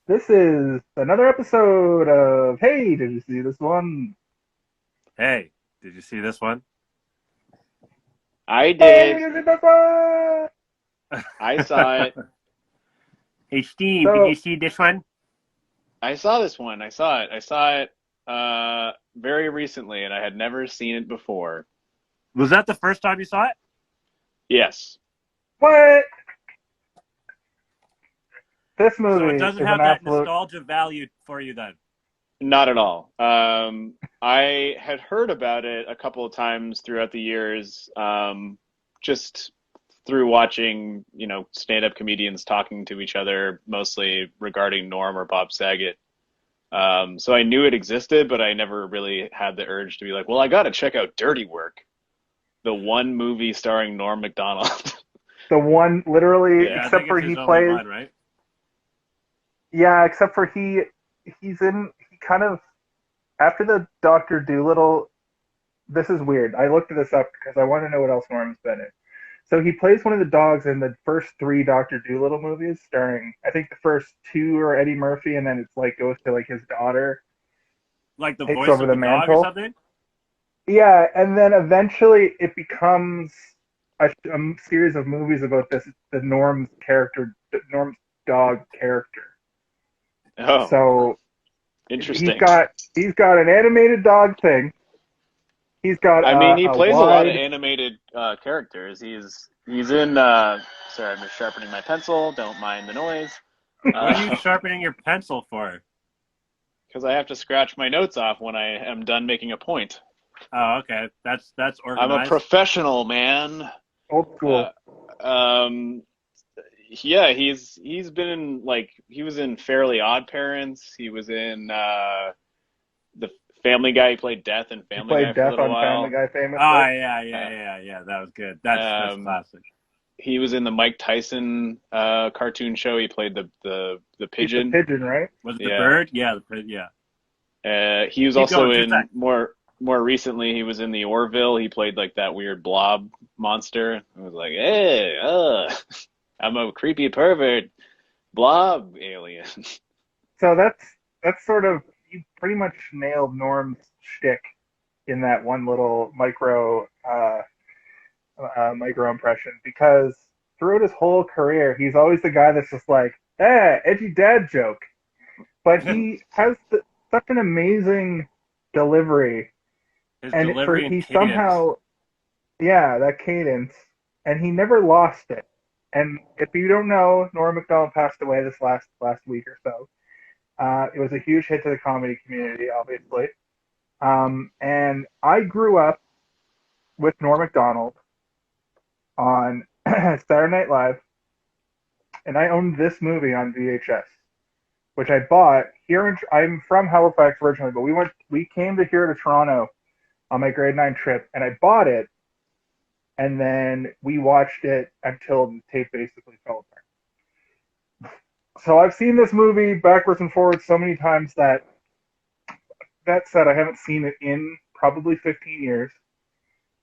This is another episode of Hey, did you see this one? Hey, did you see this one? I Hey, did. did you see this one? I saw it. Hey, Steve, did you So, see this one? I saw this one. I saw it. I saw it very recently, and I had never seen it before. Was that the first time you saw it? Yes, what? This So it movie doesn't is an have that absolute. nostalgia value for you then. not at all. I had heard about it a couple of times throughout the years, just through watching, stand-up comedians talking to each other, mostly regarding Norm or Bob Saget. So I knew it existed, but I never really had the urge to be like, well, I got to check out Dirty Work, the one movie starring Norm Macdonald. The one, literally, Yeah, I except think for it's he his only plays. one, right? Yeah, except for he's in. He kind of. After the Doctor Doolittle. This is weird. I looked this up because I want to know what else Norm's been in. So he plays one of the dogs in the first three Doctor Doolittle movies, starring I think the first two are Eddie Murphy, and then it's like goes to like his daughter Like the takes voice over of the the dog or mantle. something? Yeah, and then eventually it becomes a series of movies about the Norm's dog character. Oh, So he's interesting. got he's got an animated dog thing. He's got I mean, he a plays a lot of wide. animated characters. He's in. Sorry, I'm just sharpening my pencil. Don't mind the noise. What are you sharpening your pencil for? Because I have to scratch my notes off when I am done making a point. Oh, okay. That's I'm a organized. professional, man. Old Uh, school. um, yeah, he's been in he was in Fairly Odd Parents. He was in the Family Guy. He played Death in He Family Guy played for a Death little on Family while. Guy famously. Oh, yeah, yeah, Uh, yeah, yeah. That was good. That's um, classic. he was in the Mike Tyson cartoon show. He played the He's the pigeon. pigeon, right? Was it the Yeah. bird? Yeah, yeah. He was Keep also going. 2 seconds. in more recently. He was in the Orville. He played like that weird blob monster. I was like, hey, I'm a creepy pervert blob alien. So that's sort of you pretty much nailed Norm's shtick in that one little micro impression because throughout his whole career he's always the guy that's just like edgy dad joke, but he has such an amazing delivery His and delivery and he cadence. somehow that cadence and he never lost it. And if you don't know, Norm Macdonald passed away this last week or so. It was a huge hit to the comedy community, obviously. And I grew up with Norm Macdonald on Saturday Night Live, and I owned this movie on VHS, which I bought here. I'm from Halifax originally, but we came to here to Toronto on my grade 9 trip, and I bought it, and then we watched it until the tape basically fell apart. So I've seen this movie backwards and forwards so many times that said, I haven't seen it in probably 15 years,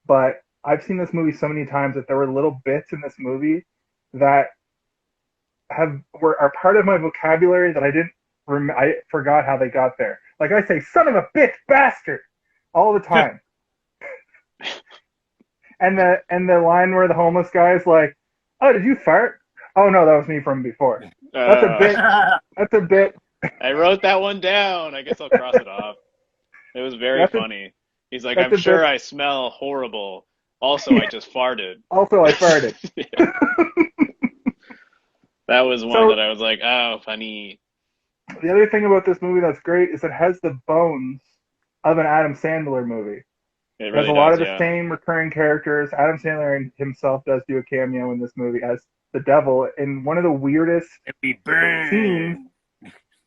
but I've seen this movie so many times that there were little bits in this movie that are part of my vocabulary that I forgot how they got there. Like I say, son of a bitch, bastard, all the time. And the line where the homeless guy is like, "Oh, did you fart?" "Oh no, that was me from before." That's a uh, bit. That's a bit. I wrote that one down. I guess I'll cross it off. It was very That's a. funny. He's like, That's I'm a bit. sure I smell horrible. Also, I just farted. Also, I farted. Yeah, that was one So that I was like, oh, funny. the other thing about this movie that's great is it has the bones of an Adam Sandler movie. It It has a really lot does, of the yeah. same recurring characters. Adam Sandler himself does do a cameo in this movie as the devil in one of the weirdest If we scenes. burn.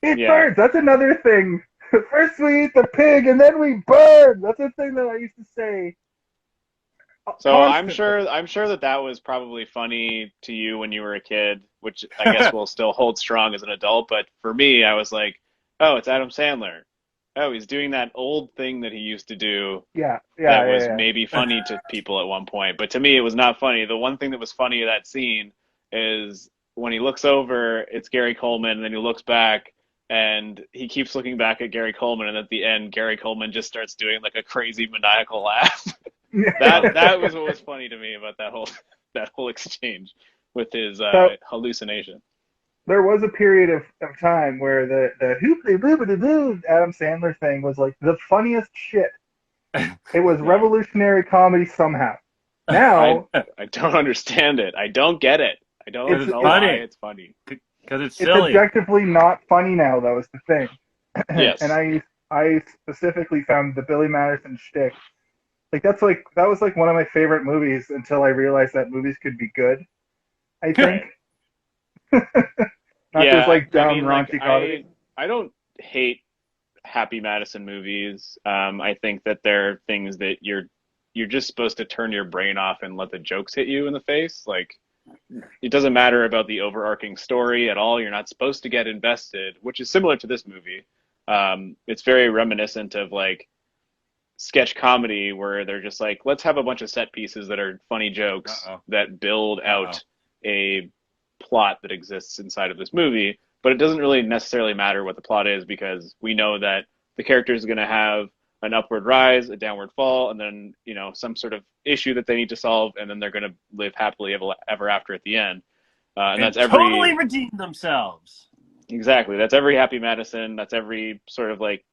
It Yeah. burns. That's another thing. First we eat the pig and then we burn. That's a thing that I used to say So constantly. I'm sure that that was probably funny to you when you were a kid, which I guess will still hold strong as an adult. But for me, I was like, oh, it's Adam Sandler. Oh, he's doing that old thing that he used to do Yeah, that yeah, yeah, was yeah. maybe funny to people at one point. But to me, it was not funny. The one thing that was funny in that scene is when he looks over, it's Gary Coleman, and then he looks back, and he keeps looking back at Gary Coleman, and at the end, Gary Coleman just starts doing like a crazy maniacal laugh. That was what was funny to me about that whole exchange with his So hallucination. there was a period of time where the hoopty boopity boo Adam Sandler thing was like the funniest shit. It was revolutionary comedy somehow. Now I don't understand it. I don't get it. I don't it's know funny. why it's funny. Because it's it's silly. objectively not funny now, though, is the thing. Yes. And I specifically found the Billy Madison shtick. That was like one of my favorite movies until I realized that movies could be good. I think. Not Yeah, just like dumb, I mean, like, raunchy comedy. I don't hate Happy Madison movies. I think that they're things that you're just supposed to turn your brain off and let the jokes hit you in the face. Like, it doesn't matter about the overarching story at all. You're not supposed to get invested, which is similar to this movie. It's very reminiscent of like sketch comedy where they're just like, let's have a bunch of set pieces that are funny jokes that build out a plot that exists inside of this movie. But it doesn't really necessarily matter what the plot is because we know that the character is going to have an upward rise, a downward fall, and then, you know, some sort of issue that they need to solve, and then they're going to live happily ever after at the end. And that's every totally redeemed themselves. Exactly. That's every Happy Madison. That's every sort of like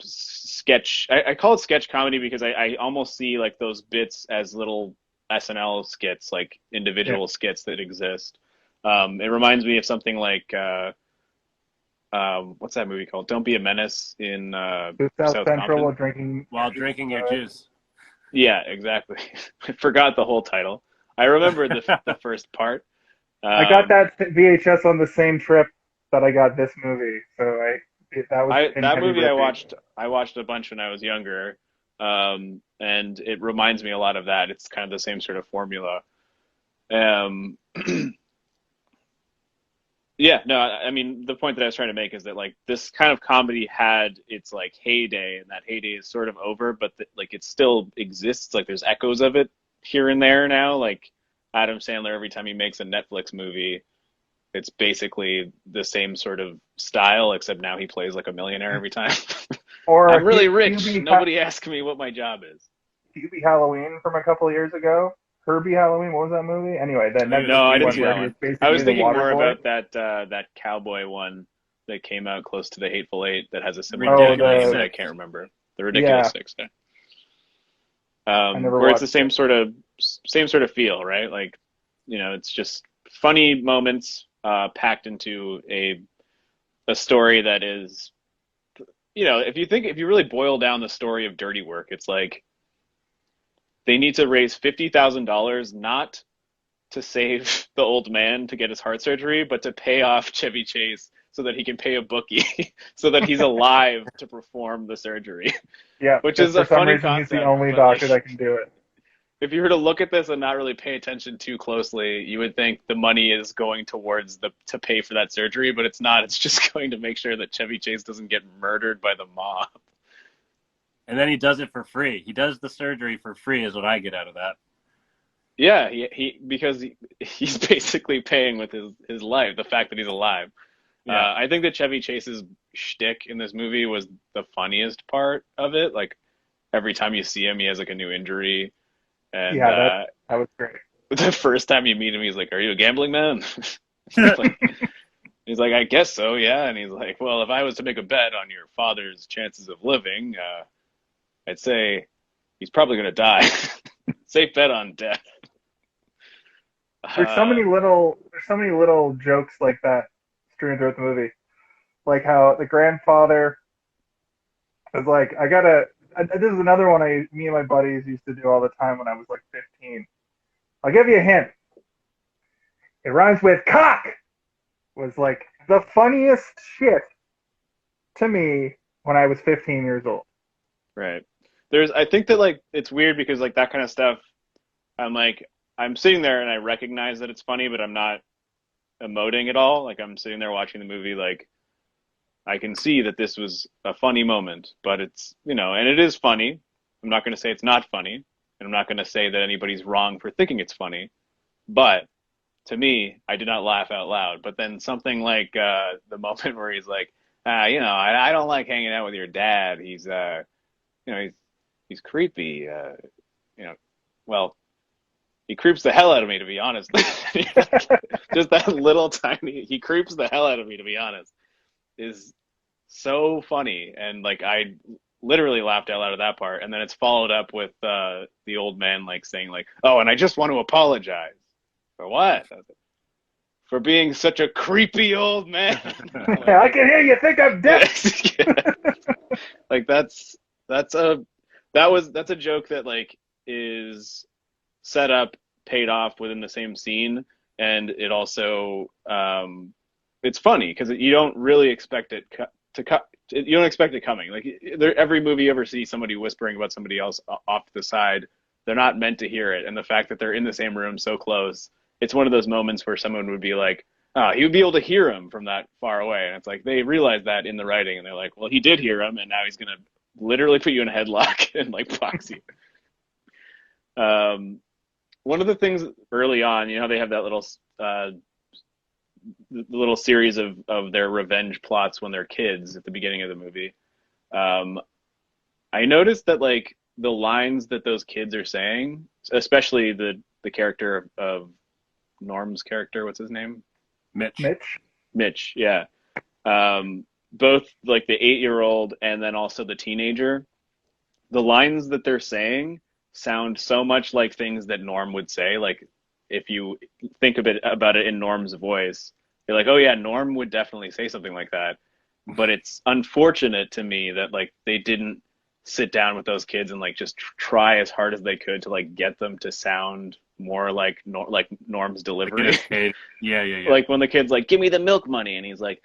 sketch. I call it sketch comedy because I almost see like those bits as little SNL skits, like individual skits that exist. It reminds me of something like what's that movie called? Don't Be a Menace in South Central Compton. While drinking your juice. Yeah, exactly. I forgot the whole title. I remember the first part. I got that VHS on the same trip that I got this movie, so that movie I watched a bunch when I was younger, and it reminds me a lot of that. It's kind of the same sort of formula. Yeah, no, I mean, the point that I was trying to make is that like this kind of comedy had its like heyday, and that heyday is sort of over, but like it still exists. Like there's echoes of it here and there now. Like Adam Sandler, every time he makes a Netflix movie, it's basically the same sort of style, except now he plays like a millionaire every time. Or I'm really rich. Nobody asks me what my job is. Hubie Halloween from a couple of years ago. Herbie Halloween, what was that movie? Anyway, No, I didn't see that one. I was thinking more boy. about that cowboy one that came out close to the Hateful Eight that has a similar name that I can't remember. The Ridiculous Six. Where it's the same sort of feel, right? Like, you know, it's just funny moments packed into a story that is, you know, if you really boil down the story of Dirty Work, it's like they need to raise $50,000 not to save the old man to get his heart surgery, but to pay off Chevy Chase so that he can pay a bookie so that he's alive to perform the surgery. Yeah, which is a funny concept. He's the only doctor that can do it. If you were to look at this and not really pay attention too closely, you would think the money is going towards to pay for that surgery, but it's not. It's just going to make sure that Chevy Chase doesn't get murdered by the mob. And then he does it for free. He does the surgery for free is what I get out of that. Yeah, because he's basically paying with his life, the fact that he's alive. Yeah. I think that Chevy Chase's shtick in this movie was the funniest part of it. Like every time you see him, he has like a new injury. And that was great. The first time you meet him, he's like, "Are you a gambling man?" He's like, "I guess so, yeah." And he's like, "Well, if I was to make a bet on your father's chances of living, I'd say he's probably going to die. Safe bet on death." There's so many little jokes like that strewn throughout the movie, like how the grandfather was like, this is another one me and my buddies used to do all the time when I was like 15. I'll give you a hint. It rhymes with cock. Was like the funniest shit to me when I was 15 years old. Right. I think that like it's weird because like that kind of stuff, I'm sitting there and I recognize that it's funny, but I'm not emoting at all. Like I'm sitting there watching the movie, like I can see that this was a funny moment, but it's, you know, and it is funny. I'm not going to say it's not funny, and I'm not going to say that anybody's wrong for thinking it's funny, but to me, I did not laugh out loud. But then something like the moment where he's like, I don't like hanging out with your dad. He's you know, he's creepy. You know, well, he creeps the hell out of me, to be honest. Just that little tiny, he creeps the hell out of me, to be honest, is so funny. And like, I literally laughed out loud at that part. And then it's followed up with the old man like saying like, "Oh, and I just want to apologize." For what? For being such a creepy old man. I can hear you think I'm dead. Yeah. Like that's a that's a joke that like is set up, paid off within the same scene, and it also it's funny because you don't really expect it to cut. You don't expect it coming. Like every movie you ever see somebody whispering about somebody else off to the side, they're not meant to hear it, and the fact that they're in the same room so close, it's one of those moments where someone would be like, "Oh, he would be able to hear him from that far away," and it's like they realize that in the writing, and they're like, "Well, he did hear him, and now he's gonna literally put you in a headlock and like box you." One of the things early on, you know, they have that little series of their revenge plots when they're kids at the beginning of the movie. I noticed that like the lines that those kids are saying, especially the character of Norm's character, what's his name? Mitch. Mitch, yeah. Both like the 8-year-old and then also the teenager, the lines that they're saying sound so much like things that Norm would say. Like if you think a bit about it in Norm's voice, you're like, oh yeah, Norm would definitely say something like that. But it's unfortunate to me that like they didn't sit down with those kids and like just try as hard as they could to like get them to sound more like Norm's delivery. Yeah. Like when the kid's like, "Give me the milk money," and he's like,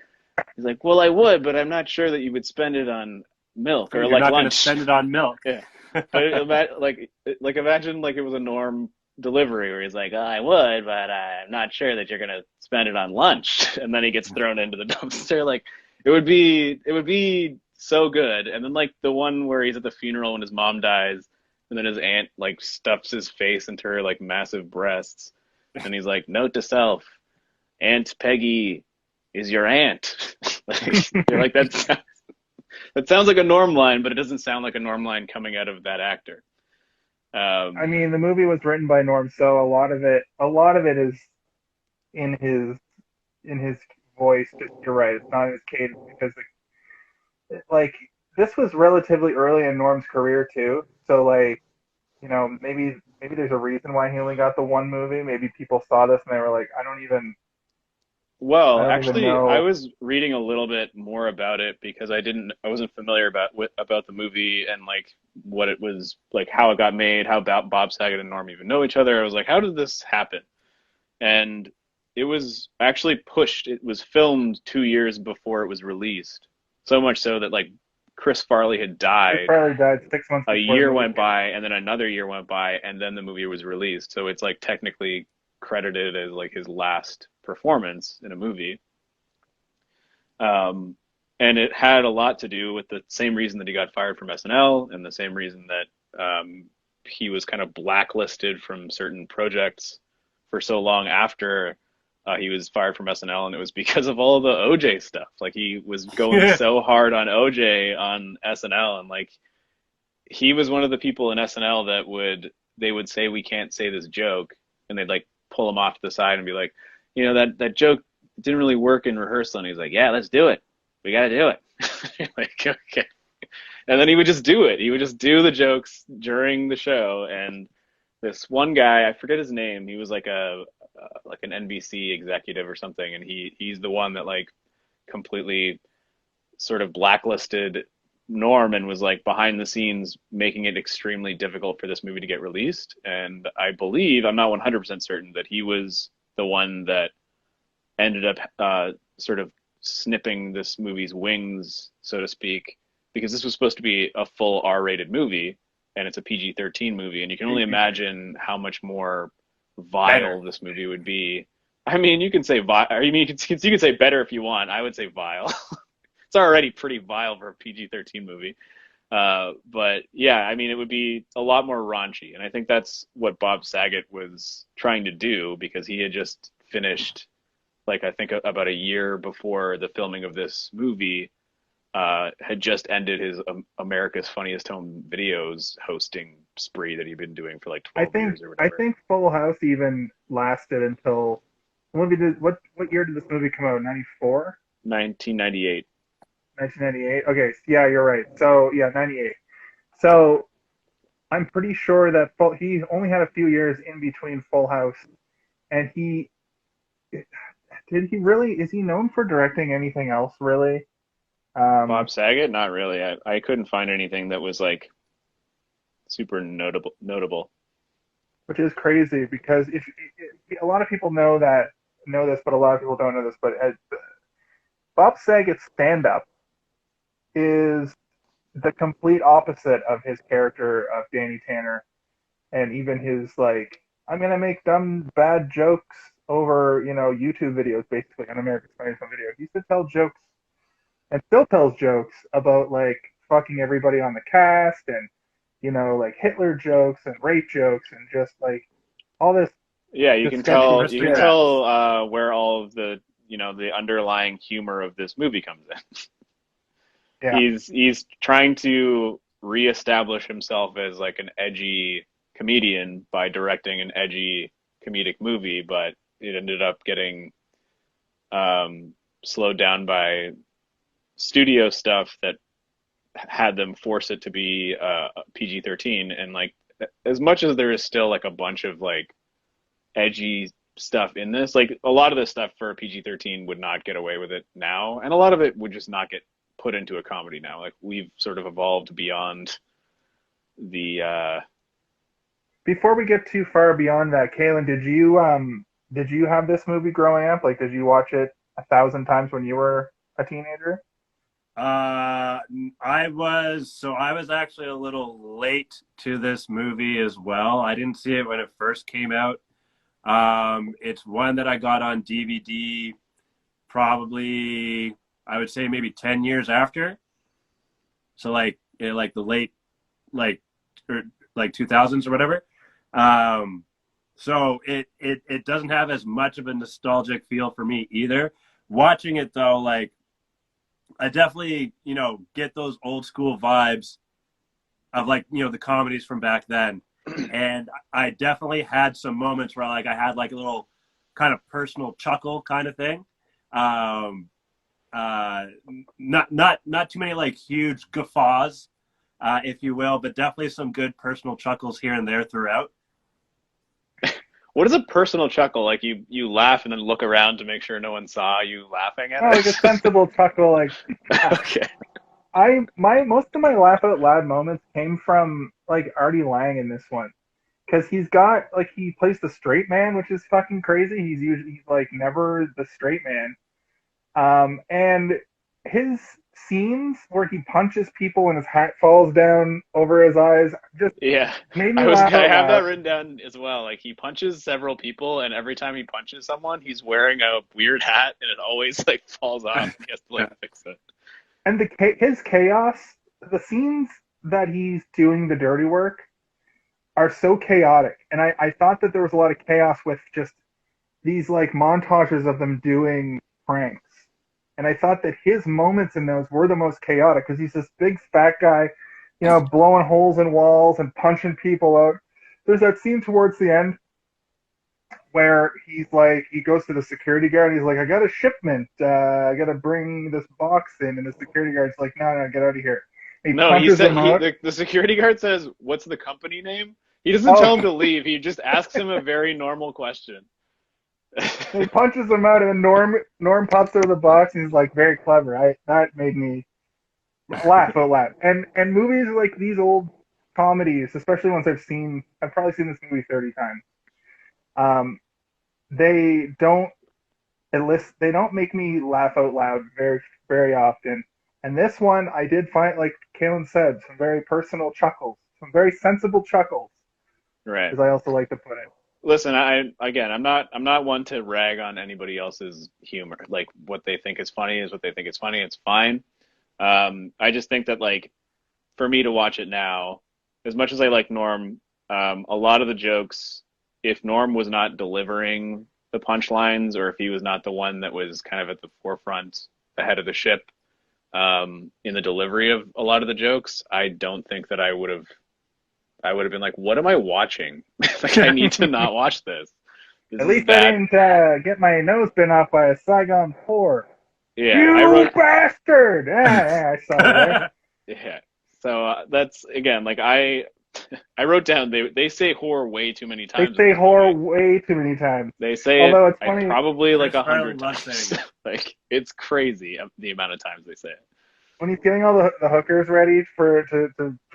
"Well, I would, but I'm not sure that you would spend it on milk or You're like not lunch." Gonna spend it on milk. Yeah, but like imagine like it was a Norm delivery where he's like, "Oh, I would, but I'm not sure that you're gonna spend it on lunch," and then he gets thrown into the dumpster. Like it would be so good. And then like the one where he's at the funeral when his mom dies, and then his aunt like stuffs his face into her like massive breasts, and he's like, "Note to self, Aunt Peggy is your aunt." You're like, that sounds like a Norm line, but it doesn't sound like a Norm line coming out of that actor. I mean, the movie was written by Norm, so a lot of it is in his voice. You're right, it's not in his cadence because like this was relatively early in Norm's career too. So like, you know, maybe there's a reason why he only got the one movie. Maybe people saw this and they were like, I don't even Actually, know. I was reading a little bit more about it because I wasn't familiar about the movie and like what it was like, how it got made, how Bob Saget and Norm even know each other. I was like, how did this happen? And it was actually pushed. It was filmed 2 years before it was released. So much so that like Chris Farley had died. Chris Farley died 6 months. A year went by, and then another year went by, and then the movie was released. So it's like technically credited as like his last performance in a movie. And it had a lot to do with the same reason that he got fired from SNL, and the same reason that he was kind of blacklisted from certain projects for so long after he was fired from SNL, and it was because of all the OJ stuff. Like he was going so hard on OJ on SNL, and like he was one of the people in SNL that they would say, "We can't say this joke," and they'd like pull him off to the side and be like, "You know, that joke didn't really work in rehearsal." And he's like, "Yeah, let's do it. We got to do it." Like, okay. And then he would just do it. He would just do the jokes during the show. And this one guy, I forget his name, he was like like an NBC executive or something, and he's the one that like completely sort of blacklisted Norm and was like behind the scenes making it extremely difficult for this movie to get released. And I believe, I'm not 100% certain, that he was the one that ended up sort of snipping this movie's wings, so to speak, because this was supposed to be a full R-rated movie, and it's a PG-13 movie, and you can only imagine how much more vile this movie would be. I mean, you can say vile. I mean, you can say better if you want. I would say vile. It's already pretty vile for a PG-13 movie. But yeah, I mean, it would be a lot more raunchy. And I think that's what Bob Saget was trying to do, because he had just finished, like I think about a year before the filming of this movie, had just ended his America's Funniest Home Videos hosting spree that he'd been doing for like I 12 think years or I whatever. think Full House even lasted until what year did this movie come out? 94? 1998. 1998? Okay, yeah, you're right. So yeah, 98. So I'm pretty sure that he only had a few years in between Full House, and is he known for directing anything else really? Um, Bob Saget? Not really. I couldn't find anything that was like super notable. which is crazy because if a lot of people know this, but a lot of people don't know this. But Bob Saget's stand-up is the complete opposite of his character of Danny Tanner, and even his like, I'm gonna make dumb bad jokes over YouTube videos, basically on America's Funniest Home Video. He used to tell jokes and still tells jokes about like fucking everybody on the cast and like Hitler jokes and rape jokes and just like all this Yeah, disgusting you can shit. tell where all of the the underlying humor of this movie comes in. Yeah, He's trying to reestablish himself as like an edgy comedian by directing an edgy comedic movie, but it ended up getting slowed down by studio stuff that had them force it to be PG-13. And like as much as there is still like a bunch of like edgy stuff in this, like a lot of this stuff for PG-13 would not get away with it now, and a lot of it would just not get put into a comedy now. Like we've sort of evolved beyond the before we get too far beyond that, Kaylin, did you have this movie growing up? Like, did you watch it 1,000 times when you were a teenager? I was actually a little late to this movie as well. I didn't see it when it first came out. It's one that I got on DVD probably, I would say maybe 10 years after. So like the late, like, or like 2000s or whatever. So it doesn't have as much of a nostalgic feel for me either. Watching it though, like I definitely, get those old school vibes of like, the comedies from back then. And I definitely had some moments where like I had like a little kind of personal chuckle kind of thing. Um, not too many like huge guffaws, if you will, but definitely some good personal chuckles here and there throughout. what is a personal chuckle? Like you laugh and then look around to make sure no one saw you laughing at Oh, like a it. sensible chuckle. Like Okay. most of my laugh out loud moments came from like Artie Lange in this one, because he plays the straight man, which is fucking crazy. He's like never the straight man. And his scenes where he punches people and his hat falls down over his eyes just Yeah, made me laugh I out have that loud. written down as well. Like he punches several people, and every time he punches someone, he's wearing a weird hat, and it always like falls off, and he has to like fix it. And his chaos, the scenes that he's doing the dirty work are so chaotic. And I thought that there was a lot of chaos with just these like montages of them doing pranks. And I thought that his moments in those were the most chaotic because he's this big fat guy, blowing holes in walls and punching people out. There's that scene towards the end where he goes to the security guard and he's like, I got a shipment. I got to bring this box in. And the security guard's like, no, get out of here. And he No, he punches said him out. the security guard says, "What's the company name?" He doesn't tell him Oh, to leave. He just asks him a very normal question. he punches him out, and then Norm pops out of the box, and he's like, very clever. That made me laugh out loud. And movies like these old comedies, especially ones I've probably seen this movie 30 times. Um, they don't they don't make me laugh out loud very very often. And this one, I did find, like Kalen said, some very personal chuckles, some very sensible chuckles, Right. as I also like to put it. Listen, I'm not one to rag on anybody else's humor. Like what they think is funny is what they think is funny. It's fine. I just think that like for me to watch it now, as much as I like Norm, a lot of the jokes, if Norm was not delivering the punchlines, or if he was not the one that was kind of at the forefront, ahead of the ship, in the delivery of a lot of the jokes, I don't think that I would have been like, what am I watching? Like, I need to not watch this. This At is least I bad. didn't get my nose bitten off by a Saigon whore. Yeah, I You wrote. bastard! Yeah, I saw you there. Yeah. So that's again, like I wrote down they say whore way too many They times in say this whore movie. way too many times. They say it Although it's I funny, probably like Chris Farley 100 loves times. saying it. Like it's crazy the amount of times they say it. when he's getting all the hookers ready to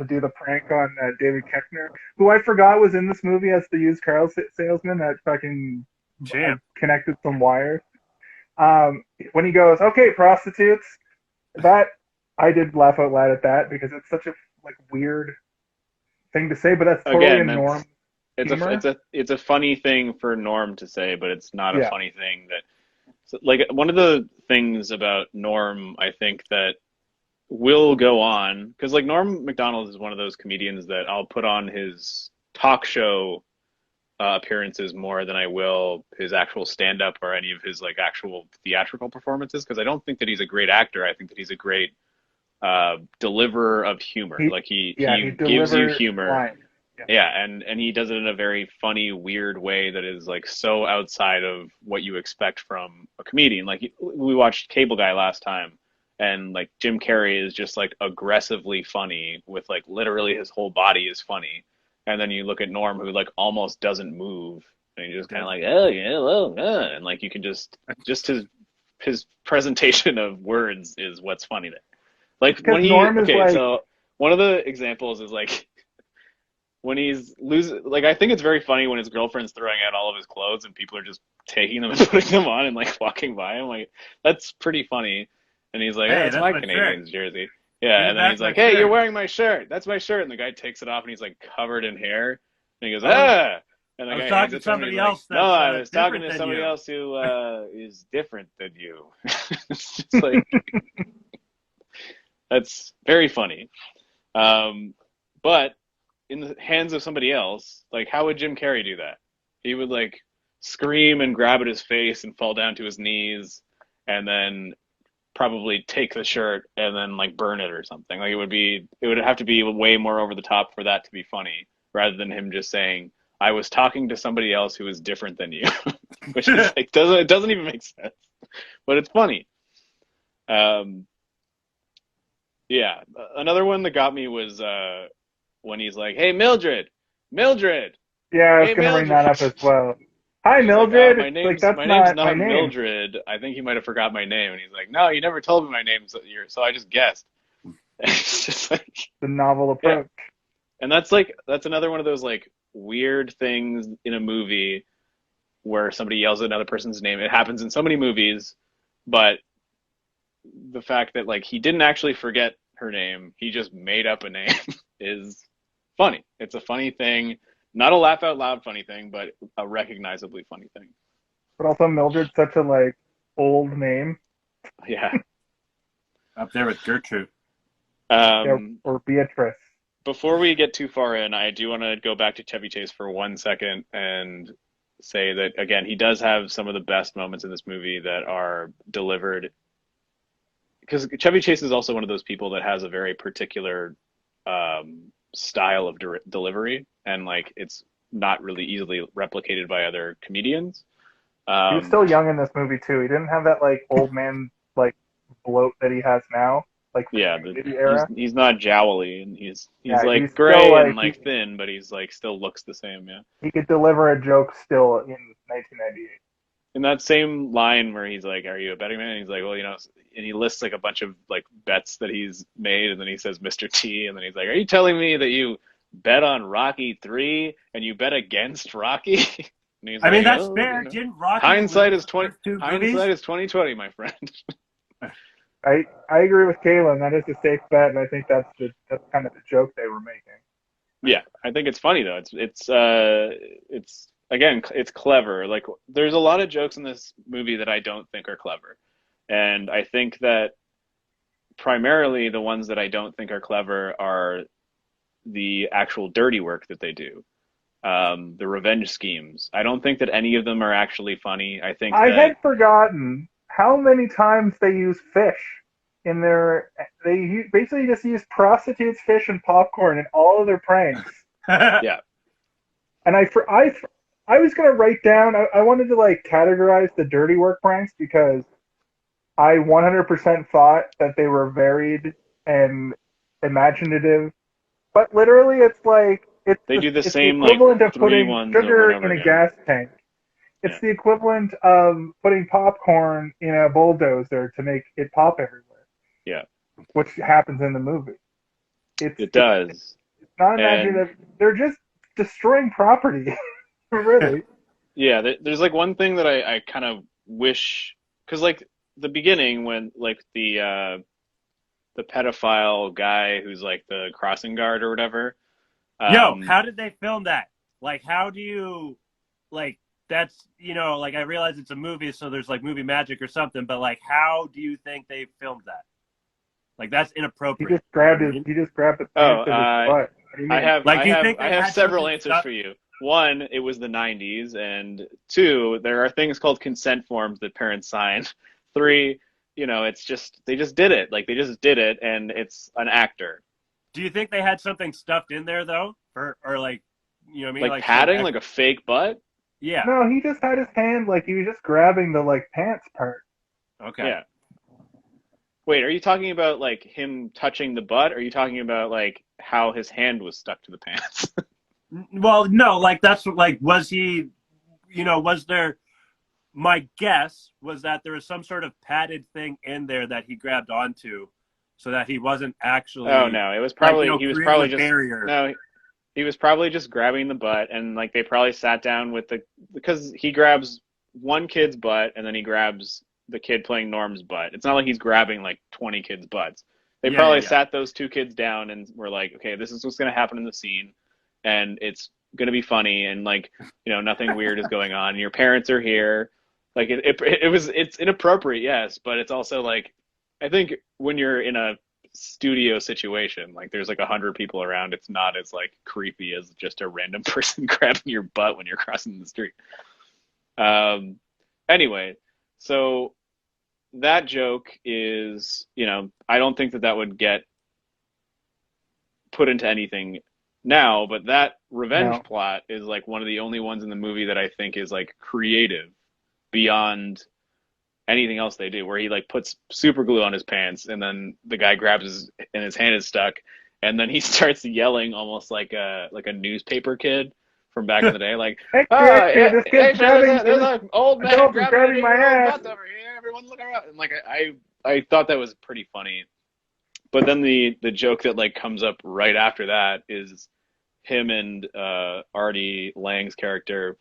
do the prank on David Koechner, who I forgot was in this movie as the used car salesman that fucking Champ. connected some wires. When he goes, okay, prostitutes, that I did laugh out loud at that because it's such a like weird thing to say, but that's totally Again, a Norm humor. it's a funny thing for Norm to say, but it's not a Yeah, funny thing that like one of the things about Norm, I think that will go on because like Norm Macdonald is one of those comedians that I'll put on his talk show appearances more than I will his actual stand up or any of his like actual theatrical performances because I don't think that he's a great actor. I think that he's a great deliverer of humor. he Like he he gives you delivers humor. lines. Yeah. Yeah, and he does it in a very funny, weird way that is like so outside of what you expect from a comedian. Like we watched Cable Guy last time, and like Jim Carrey is just like aggressively funny with like literally his whole body is funny. And then you look at Norm who like almost doesn't move, and he's just kind of like, oh yeah, well, and like you can just his presentation of words is what's funny there. Like Because when he Norm is okay, like, so one of the examples is like when he's losing, like I think it's very funny when his girlfriend's throwing out all of his clothes and people are just taking them and putting them on and like walking by him. Like that's pretty funny. And he's like, "Oh, Hey, it's that's my my shirt. Canadians jersey." Give Yeah, me and then back he's my like, "Hey, you're shirt. wearing my shirt. That's my shirt." And the guy takes it off and he's like covered in hair. And he goes, I was "Ah." And the I was guy hands talking it to to him and he's somebody like, else "No, that's I was talking different to than somebody you. else who is different than you." It's just like that's very funny. But in the hands of somebody else, like how would Jim Carrey do that? He would like scream and grab at his face and fall down to his knees and then probably take the shirt and then like burn it or something. Like it would have to be way more over the top for that to be funny rather than him just saying, I was talking to somebody else who was different than you, which is like it doesn't even make sense, but it's funny. Um, yeah, another one that got me was when he's like, "Hey Mildred, Mildred, yeah, I was hey gonna bring Mildred." that up as well. Hi, She's like, Mildred. my It's like name's that's my name's not my not name. Mildred. I think you might have forgot my name. And he's like, no, you never told me my name, so I just guessed. And it's just like, The novel yeah. approach. And that's another one of those like weird things in a movie where somebody yells at another person's name. It happens in so many movies, but the fact that like he didn't actually forget her name, he just made up a name is funny. It's a funny thing, not a laugh out loud funny thing, but a recognizably funny thing. But also Mildred's such a like old name. Yeah. Up there with Gertrude. Yeah, Um, or Beatrice. before we get too far in, I do want to go back to Chevy Chase for 1 second and say that again, he does have some of the best moments in this movie that are delivered because Chevy Chase is also one of those people that has a very particular style of delivery, and like it's not really easily replicated by other comedians. He was Um, still young in this movie too. He didn't have that like old man like bloat that he has now, like from yeah, the Community era. he's not jowly, and he's Yeah, he's like still gray and like like thin, but he's like still looks the same. Yeah. he could deliver a joke still in 1998. In that same line where he's like, "Are you a betting man?" And he's like, "Well, you know," and he lists like a bunch of like bets that he's made, and then he says Mr. T, and then he's like, "Are you telling me that you bet on Rocky 3 and you bet against Rocky?" And he's I mean, like, that's "Oh, you fair. know, Didn't Rocky hindsight lose is the 20 first two movies? hindsight is 2020, my friend." I agree with Kayla, and that is a safe bet, and I think that's kind of the joke they were making. Yeah, I think it's funny though. It's again, it's clever. Like there's a lot of jokes in this movie that I don't think are clever. And I think that primarily the ones that I don't think are clever are the actual dirty work that they do. the revenge schemes. I don't think that any of them are actually funny. I think I that had forgotten how many times they use fish in their. They basically just use prostitutes, fish, and popcorn in all of their pranks. yeah, And I was gonna write down. I wanted to like categorize the dirty work pranks because I 100% thought that they were varied and imaginative. But literally, it's like they do the it's the same like equivalent of three putting ones over and sugar over in a again. gas tank. Yeah, It's the equivalent of putting popcorn in a bulldozer to make it pop everywhere, yeah, which happens in the movie. It's it it's, does. it's not And imaginative. They're just destroying property, really. yeah, there's like one thing that I kind of wish, because like the beginning when like the pedophile guy who's like the crossing guard or whatever. Yo, Um, how did they film that? Like, how do you, like, that's, like, I realize it's a movie, so there's like movie magic or something, but like, how do you think they filmed that? Like, that's inappropriate. You know what I mean? He just grabbed the oh, pants of his butt. What do you mean? Like, do you think I they have had several something answers stuck? for you. One, it was the 90s, and two, there are things called consent forms that parents sign. Three, it's just they just did it. Like they just did it, and it's an actor. Do you think they had something stuffed in there though, or like, what I mean, Like like some padding, like extra? a fake butt. Yeah. No, he just had his hand like he was just grabbing the like pants part. Okay. Yeah. Wait, are you talking about like him touching the butt? Or are you talking about like how his hand was stuck to the pants? Well, no, like that's like was he, was there? My guess was that there was some sort of padded thing in there that he grabbed onto, so that he wasn't Oh actually no, it was like probably he was creating a probably just barrier. no, he was probably just grabbing the butt and like they probably sat down with the because he grabs one kid's butt and then he grabs the kid playing Norm's butt. It's not like he's grabbing like 20 kids' butts. They Yeah, yeah, probably yeah. sat those two kids down and were like, okay, this is what's going to happen in the scene and it's going to be funny and like, nothing weird is going on. And your parents are here. Like it's inappropriate, yes, but it's also like I think when you're in a studio situation, like there's like 100 people around, it's not as like creepy as just a random person grabbing your butt when you're crossing the street. Um, anyway, so that joke is, I don't think that that would get put into anything now, but that revenge No. plot is like one of the only ones in the movie that I think is like creative beyond anything else they do, where he like puts super glue on his pants and then the guy grabs his and his hand is stuck and then he starts yelling almost like a newspaper kid from back in the day, like, Extra, oh extra, yeah, this kid's actually there's grabbing, a there's this an old man adult is grabbing an grabbing my 8-year-old ass. butt over here. Everyone look around. And like I thought that was pretty funny. But then the joke that like comes up right after that is him and Artie Lange's character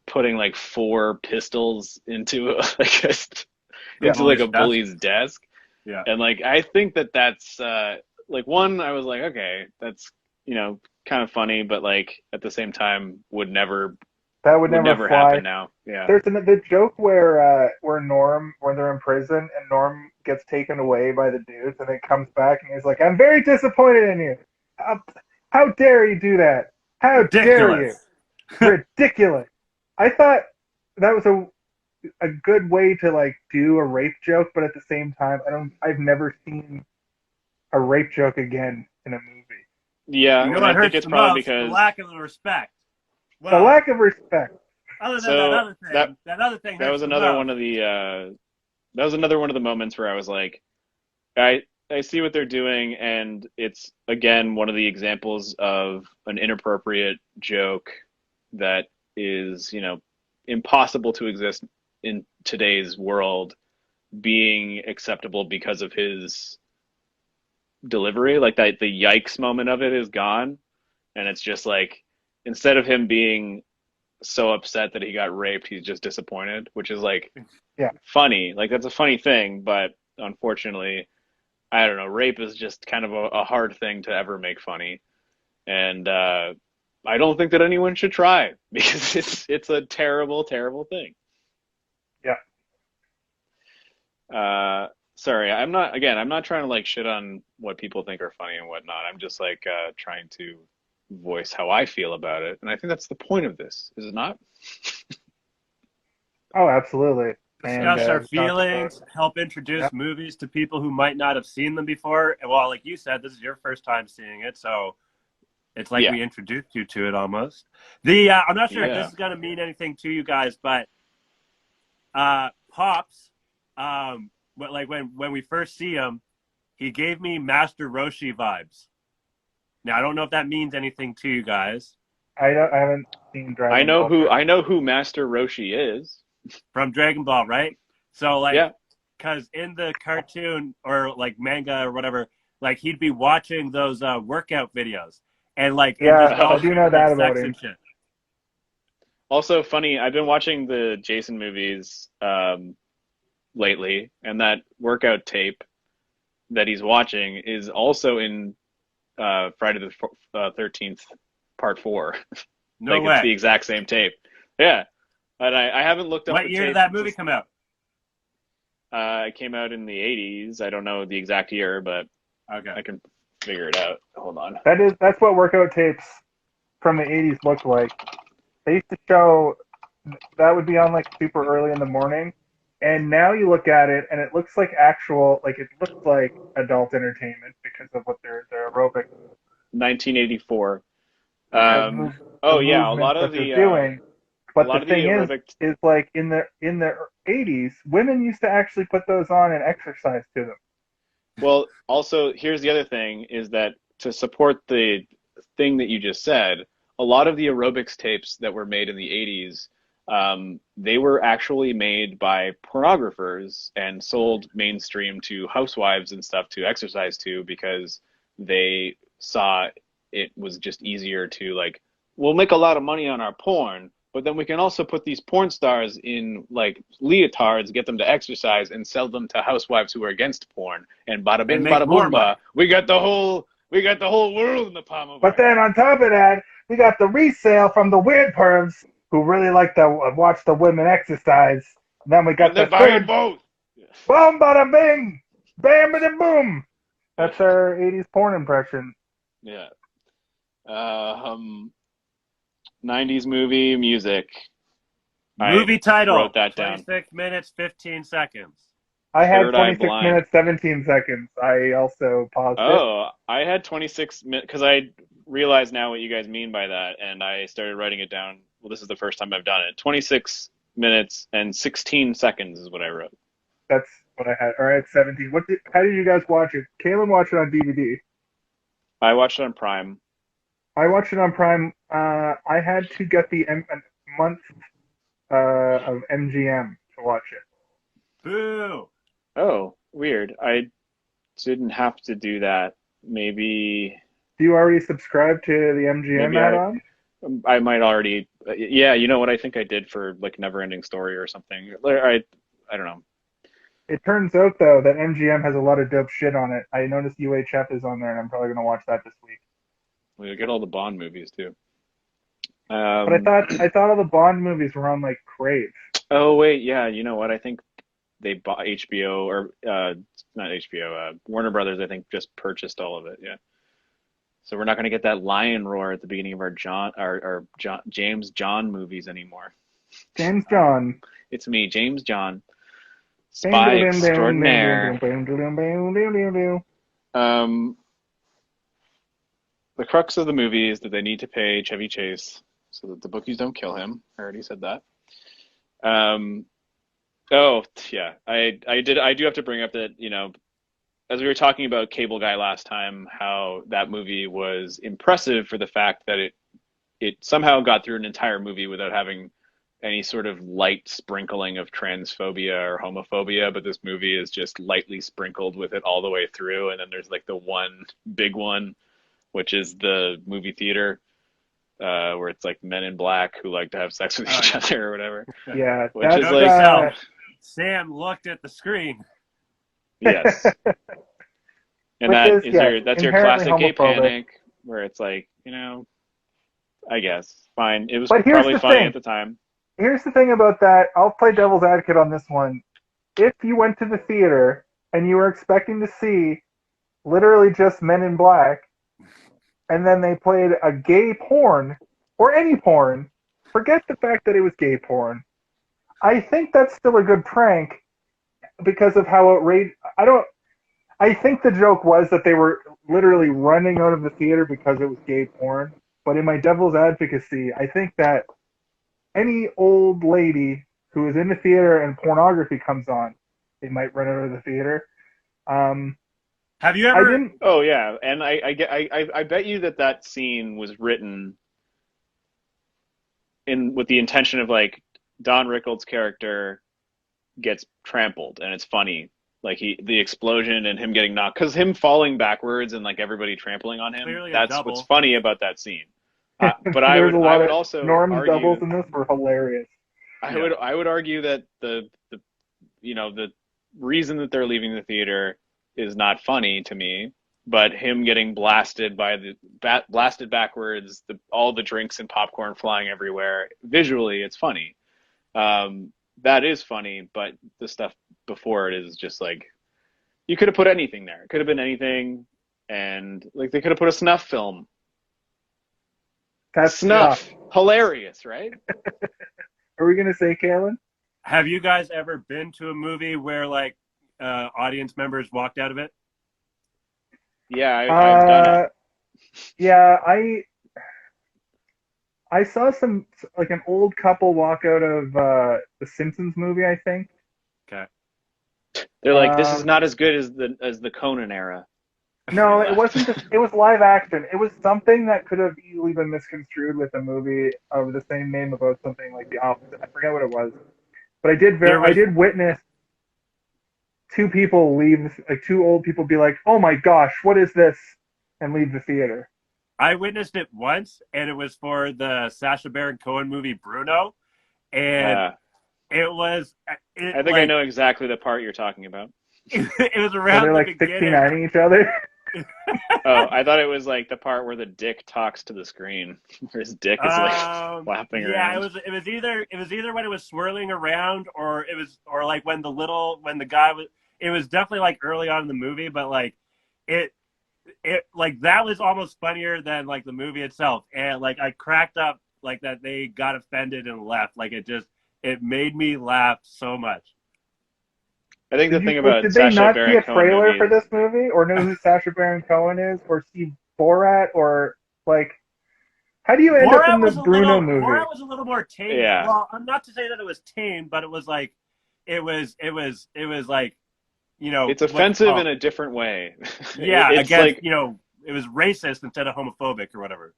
putting like four pistols into like The Yeah. into like bully's a desk. bully's desk, Yeah. and like I think that that's like one I was like okay that's kind of funny, but like at the same time That would would never never happen fly. now. Yeah. There's the joke where Norm, when they're in prison and Norm gets taken away by the dudes and then comes back and he's like, "I'm very disappointed in you. How, how dare you do that? How dare you? Ridiculous. Ridiculous." I thought that was a good way to like do a rape joke, but at the same time, I've never seen a rape joke again in a movie. Yeah, You know and I what think hurts it's the probably most? The because lack of respect. The Well, lack of respect. other than so that other thing that hurts was the another one most. of the that was another one of the moments where I was like I see what they're doing, and it's again one of the examples of an inappropriate joke that is, impossible to exist in today's world being acceptable because of his delivery. Like that, the yikes moment of it is gone, and it's just like instead of him being so upset that he got raped, he's just disappointed, which is like Yeah. funny. Like that's a funny thing, but unfortunately I don't know. Rape is just kind of a hard thing to ever make funny, and I don't think that anyone should try because it's a terrible, terrible thing. Yeah. Sorry, I'm not trying to like shit on what people think are funny and whatnot. I'm just like trying to voice how I feel about it, and I think that's the point of this, is it not? Oh, absolutely. And Discuss our we talked about, feelings, help introduce yep. movies to people who might not have seen them before. And well, like you said, this is your first time seeing it, so it's like Yeah, we introduced you to it almost. I'm not sure if this yeah. is going to mean anything to you guys, but Pops, but like when we first see him, he gave me Master Roshi vibes. Now I don't know if that means anything to you guys I haven't seen Dragon Ball. I know who Master Roshi is. from Dragon Ball, right? So like, Yeah. because in the cartoon or like manga or whatever, like he'd be watching those workout videos, and like it just Yeah, I all do know like that about sex him. and shit. Also funny, I've been watching the Jason movies lately, and that workout tape that he's watching is also in Friday the 13th Part 4. No Like it's the way. exact same tape. Yeah. And I haven't looked up What the year did tape. that movie come out? It came out in the 80s. I don't know the exact year, but Okay. I can figure it out. Hold on. That's what workout tapes from the 80s looked like. They used to show that would be on like super early in the morning, and now you look at it and it looks like it looks like adult entertainment because of what their aerobic 1984. the Okay. move the Oh yeah, movements that they're doing. a But the lot of the thing aerobic. is like in the 80s, women used to actually put those on and exercise to them. Well, also here's the other thing is that to support the thing that you just said, a lot of the aerobics tapes that were made in the 80s, they were actually made by pornographers and sold mainstream to housewives and stuff to exercise to because they saw it was just easier to like, we'll make a lot of money on our porn, but then we can also put these porn stars in like leotards, get them to exercise, and sell them to housewives who are against porn. And bada And bing, make bada more boomba, money. we got the whole world in the palm of But our then hand. on top of that, we got the resale from the weird pervs who really like to watch the women exercise. And then we got And they're the buying third both. boom bada bing, bam bada boom. Yeah, That's our 80s porn impression. yeah. Um, 90s movie music. I Movie title: wrote that down. 26 minutes 15 seconds. I had Third Eye 26 Blind. minutes 17 seconds. I also paused it. Oh, I had 26 minutes because I realize now what you guys mean by that, and I started writing it down. Well, this is the first time I've done it. 26 minutes and 16 seconds is what I wrote. That's what I had. All right, 17. How did you guys watch it? Kaylin watched it on DVD. I watched it on Prime. I watched it on Prime. I had to get a month of MGM to watch it. Boo! Oh, weird. I didn't have to do that. Maybe, Do you already subscribe to the MGM maybe add-on? I might already. Yeah, you know what? I think I did for like Neverending Story or something. I don't know. It turns out though that MGM has a lot of dope shit on it. I noticed UHF is on there, and I'm probably gonna watch that this week. We get all the Bond movies too. But Um, I thought all the Bond movies were on like Crave. oh wait, yeah, you know what? I think they bought HBO or not HBO, Warner Brothers. I think just purchased all of it. Yeah. So we're not going to get that lion roar at the beginning of our James John movies anymore. James John. It's me, James John, spy extraordinaire. Um, the crux of the movie is that they need to pay Chevy Chase so that the bookies don't kill him. I already said that. Um, oh yeah, I do have to bring up that, you know, as we were talking about Cable Guy last time, how that movie was impressive for the fact that it somehow got through an entire movie without having any sort of light sprinkling of transphobia or homophobia, but this movie is just lightly sprinkled with it all the way through. And then there's like the one big one, which is the movie theater, where it's like men in black who like to have sex with each other or whatever, Yeah, which is Note like, to self, Sam looked at the screen. yes. And which is that's your inherently classic gay homophobic. panic, where it's like, you know, I guess fine. It was But here's probably the funny thing. at the time. Here's the thing about that. I'll play devil's advocate on this one. If you went to the theater and you were expecting to see literally just men in black, and then they played a gay porn, or any porn. Forget the fact that it was gay porn. I think that's still a good prank because of how outrageous. I think the joke was that they were literally running out of the theater because it was gay porn. But in my devil's advocacy, I think that any old lady who is in the theater and pornography comes on, they might run out of the theater. Have you I ever? didn't. Oh yeah, and I bet you that scene was written in with the intention of like Don Rickles' character gets trampled and it's funny. Like the explosion and him getting knocked, because him falling backwards and like everybody trampling on him, Clearly a that's what's double. funny about that scene. But There's a I lot would of also Norm's doubles argue in this were hilarious. I would argue that the the reason that they're leaving the theater is not funny to me, but him getting blasted by blasted backwards, all the drinks and popcorn flying everywhere. Visually, it's funny. That is funny, but the stuff before it is just like you could have put anything there. It could have been anything, and like they could have put a snuff film. That's Snuff, tough. hilarious, right? Are we gonna say, Kalen? Have you guys ever been to a movie where like audience members walked out of it? Yeah, I've done it. Yeah, I saw some like an old couple walk out of the Simpsons movie, I think. Okay. They're like, this is Um, not as good as the Conan era. no, They it left. wasn't. It was live action. It was something that could have easily been misconstrued with a movie of the same name about something like the opposite. I forget what it was, but There I was did witness two people leave, like two old people, be like, "Oh my gosh, what is this?" and leave the theater. I witnessed it once, and it was for the Sacha Baron Cohen movie Bruno, and Uh, it was I think I like know exactly the part you're talking about. it was Where around they're the like beginning. 69ing each other. Oh, I thought it was like the part where the dick talks to the screen, where his dick is like flapping Yeah, around. it was either when it was swirling around, or like when the guy was. It was definitely like early on in the movie, but like it like that was almost funnier than like the movie itself, and like I cracked up like that they got offended and left. Like it made me laugh so much. I think the Did you thing like? about Did they Sacha not see Baron a Cohen trailer for movies, this movie, or know who Sacha Baron Cohen is, or see Borat, or like? How do you end up in the Bruno movie? Borat was a little more tame. yeah, Well, I'm not to say that it was tame, but it was like it was like it's what's it offensive in called? a different way. Yeah, It's against like, it was racist instead of homophobic or whatever.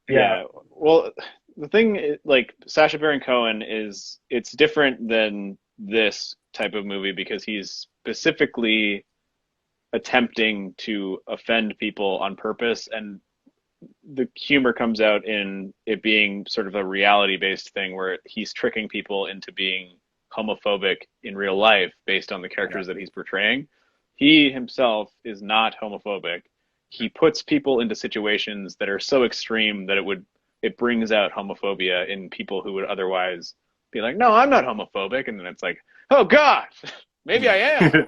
Yeah, yeah. Well, the thing, like Sacha Baron Cohen it's different than this type of movie because he's specifically attempting to offend people on purpose, and the humor comes out in it being sort of a reality based thing where he's tricking people into being homophobic in real life based on the Yeah. characters that he's portraying. He himself is not homophobic. He puts people into situations that are so extreme that it brings out homophobia in people who would otherwise be like, no, I'm not homophobic. And then it's like, oh God, maybe I am.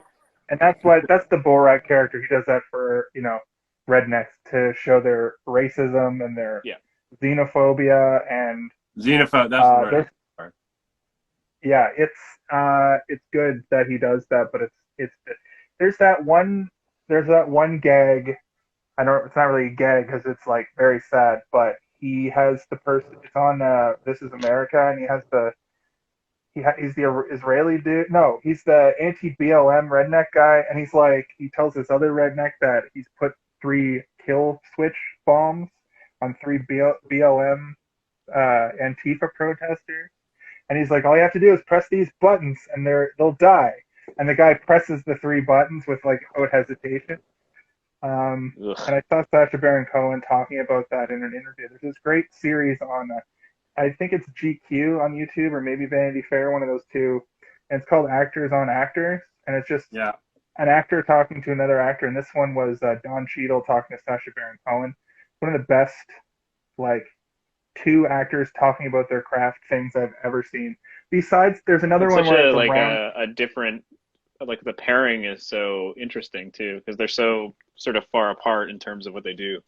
and that's the Borat character. He does that for rednecks to show their racism and their Yeah. xenophobia, and Xenophobe. That's the there's word. yeah, it's good that he does that, but it's there's that one gag. I know it's not really a gag because it's like very sad, but he has the person. It's on This Is America, and he has he's the Israeli dude. No, he's the anti-BLM redneck guy, and he tells this other redneck that he's put 3 kill switch bombs on 3 BLM Antifa protesters, and he's like, all you have to do is press these buttons, and they'll die. And the guy presses the 3 buttons without hesitation. Ugh. And I saw Sacha Baron Cohen talking about that in an interview. There's this great series on, I think it's GQ on YouTube or maybe Vanity Fair, one of those two. And it's called Actors on Actors, and it's just Yeah. an actor talking to another actor. And this one was Don Cheadle talking to Sacha Baron Cohen. One of the best, like, 2 actors talking about their craft things I've ever seen. Besides, there's another It's one such where a it's like around. a different, like the pairing is so interesting too because they're so sort of far apart in terms of what they do.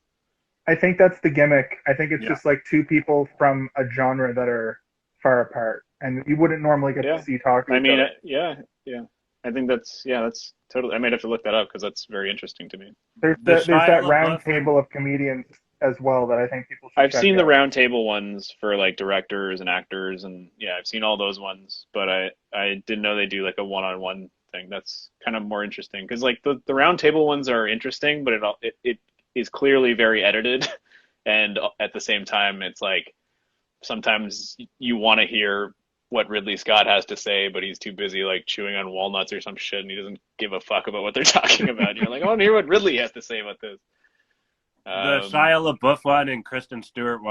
I think that's the gimmick. I think it's Yeah. just like two people from a genre that are far apart, and you wouldn't normally get to Yeah. see talk to I each mean, other. yeah. I think that's totally. I might have to look that up because that's very interesting to me. The There's Shia that round LaBeouf and table of comedians as well that I think people should I've check seen the out. round table ones for like directors and actors, and yeah, I've seen all those ones. But I didn't know they do like a one-on-one thing. That's kind of more interesting because like the round table ones are interesting, but it is clearly very edited, and at the same time, it's like sometimes you want to hear what Ridley Scott has to say, but he's too busy like chewing on walnuts or some shit, and he doesn't give a fuck about what they're talking about. And you're like, I want to hear what Ridley has to say about this. the Um, Shia LaBeouf one and Kristen Stewart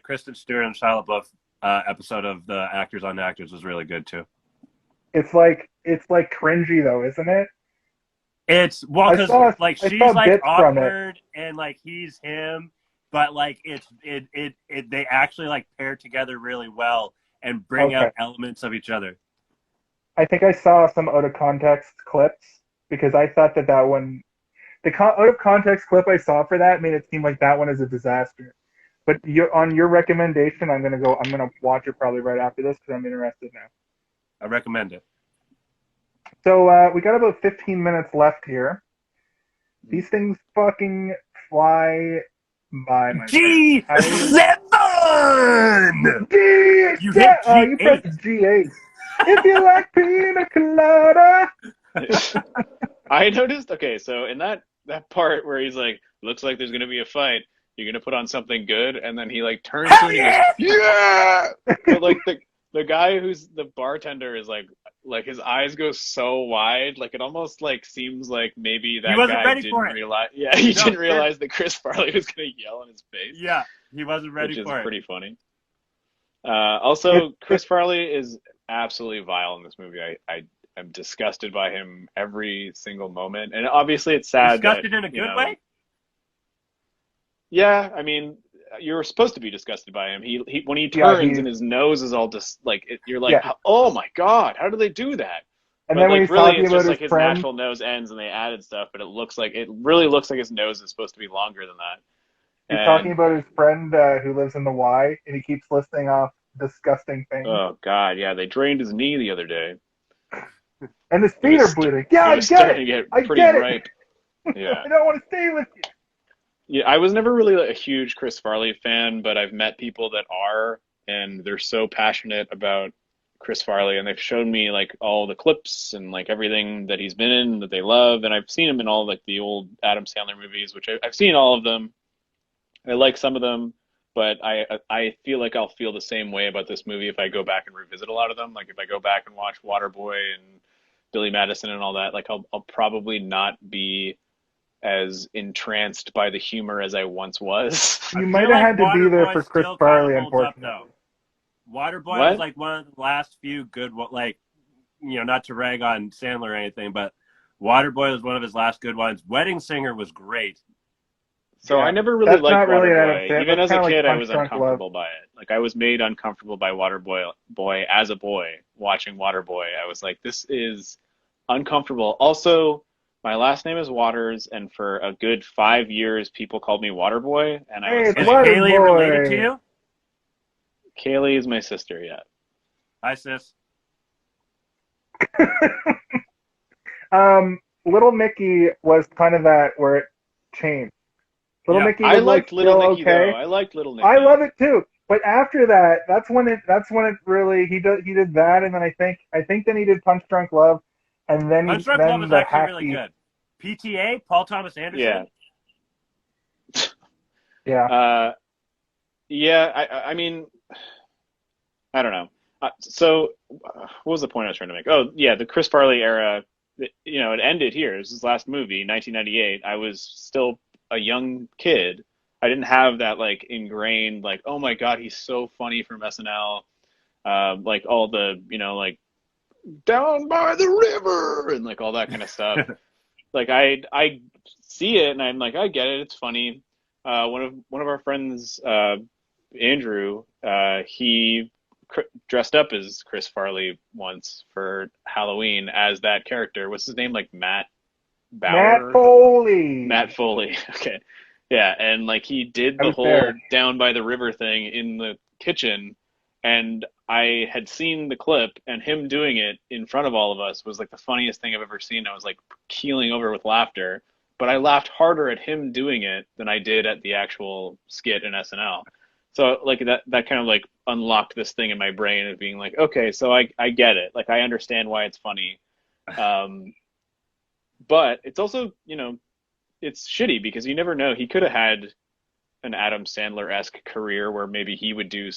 Kristen Stewart and Shia LaBeouf episode of the Actors on Actors was really good too. It's like cringy though, isn't it? It's well I because saw like I saw she's like bits from it. awkward and like he's him, but like they actually like pair together really well and bring Okay, out elements of each other. I think I saw some out of context clips because I thought that one, out of context clip I saw for that made it seem like that one is a disaster. But on your recommendation, I'm gonna watch it probably right after this because I'm interested now. I recommend it. So we got about 15 minutes left here. These things fucking fly by, my friend. G7. You hit You pressed G8. G8. If you like pina colada. I noticed. Okay, so in that part where he's like, "Looks like there's gonna be a fight. You're gonna put on something good," and then he like turns to Hell her and he goes, yeah! "Yeah!" But like the guy who's the bartender is like his eyes go so wide, like it almost like seems like maybe He that wasn't guy ready didn't for it. realize. Yeah, he No, didn't realize that Chris Farley was gonna yell in his face, yeah, he wasn't ready which is for it. pretty funny. It, Also, it, Chris Farley is absolutely vile in this movie. I am disgusted by him every single moment, and obviously it's sad that Disgusted in a good way. yeah. I mean, you're supposed to be disgusted by him. He when he yeah, turns and his nose is all just like you're like, yeah. oh my god, how do they do that? And But then when like he's really, talking it's about just his like his friend, natural nose ends, and they added stuff, but it really looks like his nose is supposed to be longer than that. he's talking And about his friend who lives in the Y, and he keeps listing off disgusting things. oh god, yeah, they drained his knee the other day. And his It feet was are st- bleeding. Yeah, it I was get it. starting to get I pretty get it. ripe. Yeah. I don't want to stay with you. Yeah, I was never really a huge Chris Farley fan, but I've met people that are, and they're so passionate about Chris Farley, and they've shown me like all the clips and like everything that he's been in that they love, and I've seen him in all like the old Adam Sandler movies, which I've seen all of them. I like some of them, but I feel like I'll feel the same way about this movie if I go back and revisit a lot of them. Like if I go back and watch Waterboy and Billy Madison and all that, like I'll probably not be as entranced by the humor as I once was. I You might feel have like had to be there Waterboy for Chris still kind of Farley, holds up unfortunately. though. Waterboy was What? like one of the last few good, like, not to rag on Sandler or anything, but Waterboy was one of his last good ones. Wedding Singer was great. So I Yeah, never really that's liked not really an Adam Waterboy. Sandler. Even That's as a kind of like kid, I Punch was Drunk Love. uncomfortable by it. Like I was made uncomfortable by Waterboy as a boy watching Waterboy. I was like, this is uncomfortable. Also, my last name is Waters, and for a good 5 years, people called me Waterboy, and I Hey, was it's Is like, Kaylee related to Waterboy. you? Kaylee is my sister. Yeah. Hi, sis. Little Nicky was kind of that where it changed. Little Yeah. Nicky I was like liked Little still Nicky though. okay. I liked Little Nicky. I love it too. But after that, that's when it really he did that, and then I think then he did Punch Drunk Love, and Punch Drunk Love then is the actually really hacky. good. PTA, Paul Thomas Yeah. Anderson. Yeah. Yeah. I mean, I don't know. What was the point I was trying to make? Oh, yeah, the Chris Farley era. It ended here. This is his last movie, 1998. I was still a young kid. I didn't have that like ingrained like, oh my God, he's so funny from SNL. Like all the like down by the river and like all that kind of stuff. Like I see it and I'm like, I get it. It's funny. One of our friends, Andrew, he dressed up as Chris Farley once for Halloween as that character. What's his name? Like Matt Matt Bauer? Foley. Matt Foley. Okay. Yeah, and like he did I the was whole there. down by the river thing in the kitchen, and I had seen the clip, and him doing it in front of all of us was like the funniest thing I've ever seen. I was like keeling over with laughter, but I laughed harder at him doing it than I did at the actual skit in SNL. So like that kind of like unlocked this thing in my brain of being like, okay, so I get it. Like I understand why it's funny. Um, but it's also, it's shitty because you never know. He could have had an Adam Sandler-esque career where maybe he would do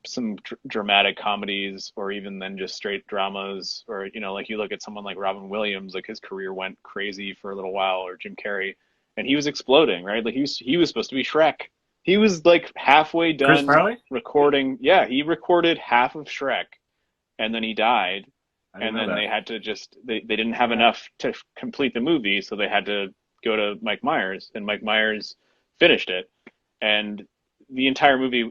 some dramatic comedies or even then just straight dramas, or like you look at someone like Robin Williams, like his career went crazy for a little while, or Jim Carrey, and he was exploding, right? Like he was supposed to be Shrek. He was like halfway Chris done Farley? recording. Yeah, he recorded half of Shrek and then he died, I didn't and know then that. they had to just they didn't have Yeah. enough to complete the movie, so they had to go to Mike Myers, and Mike Myers finished it, and the entire movie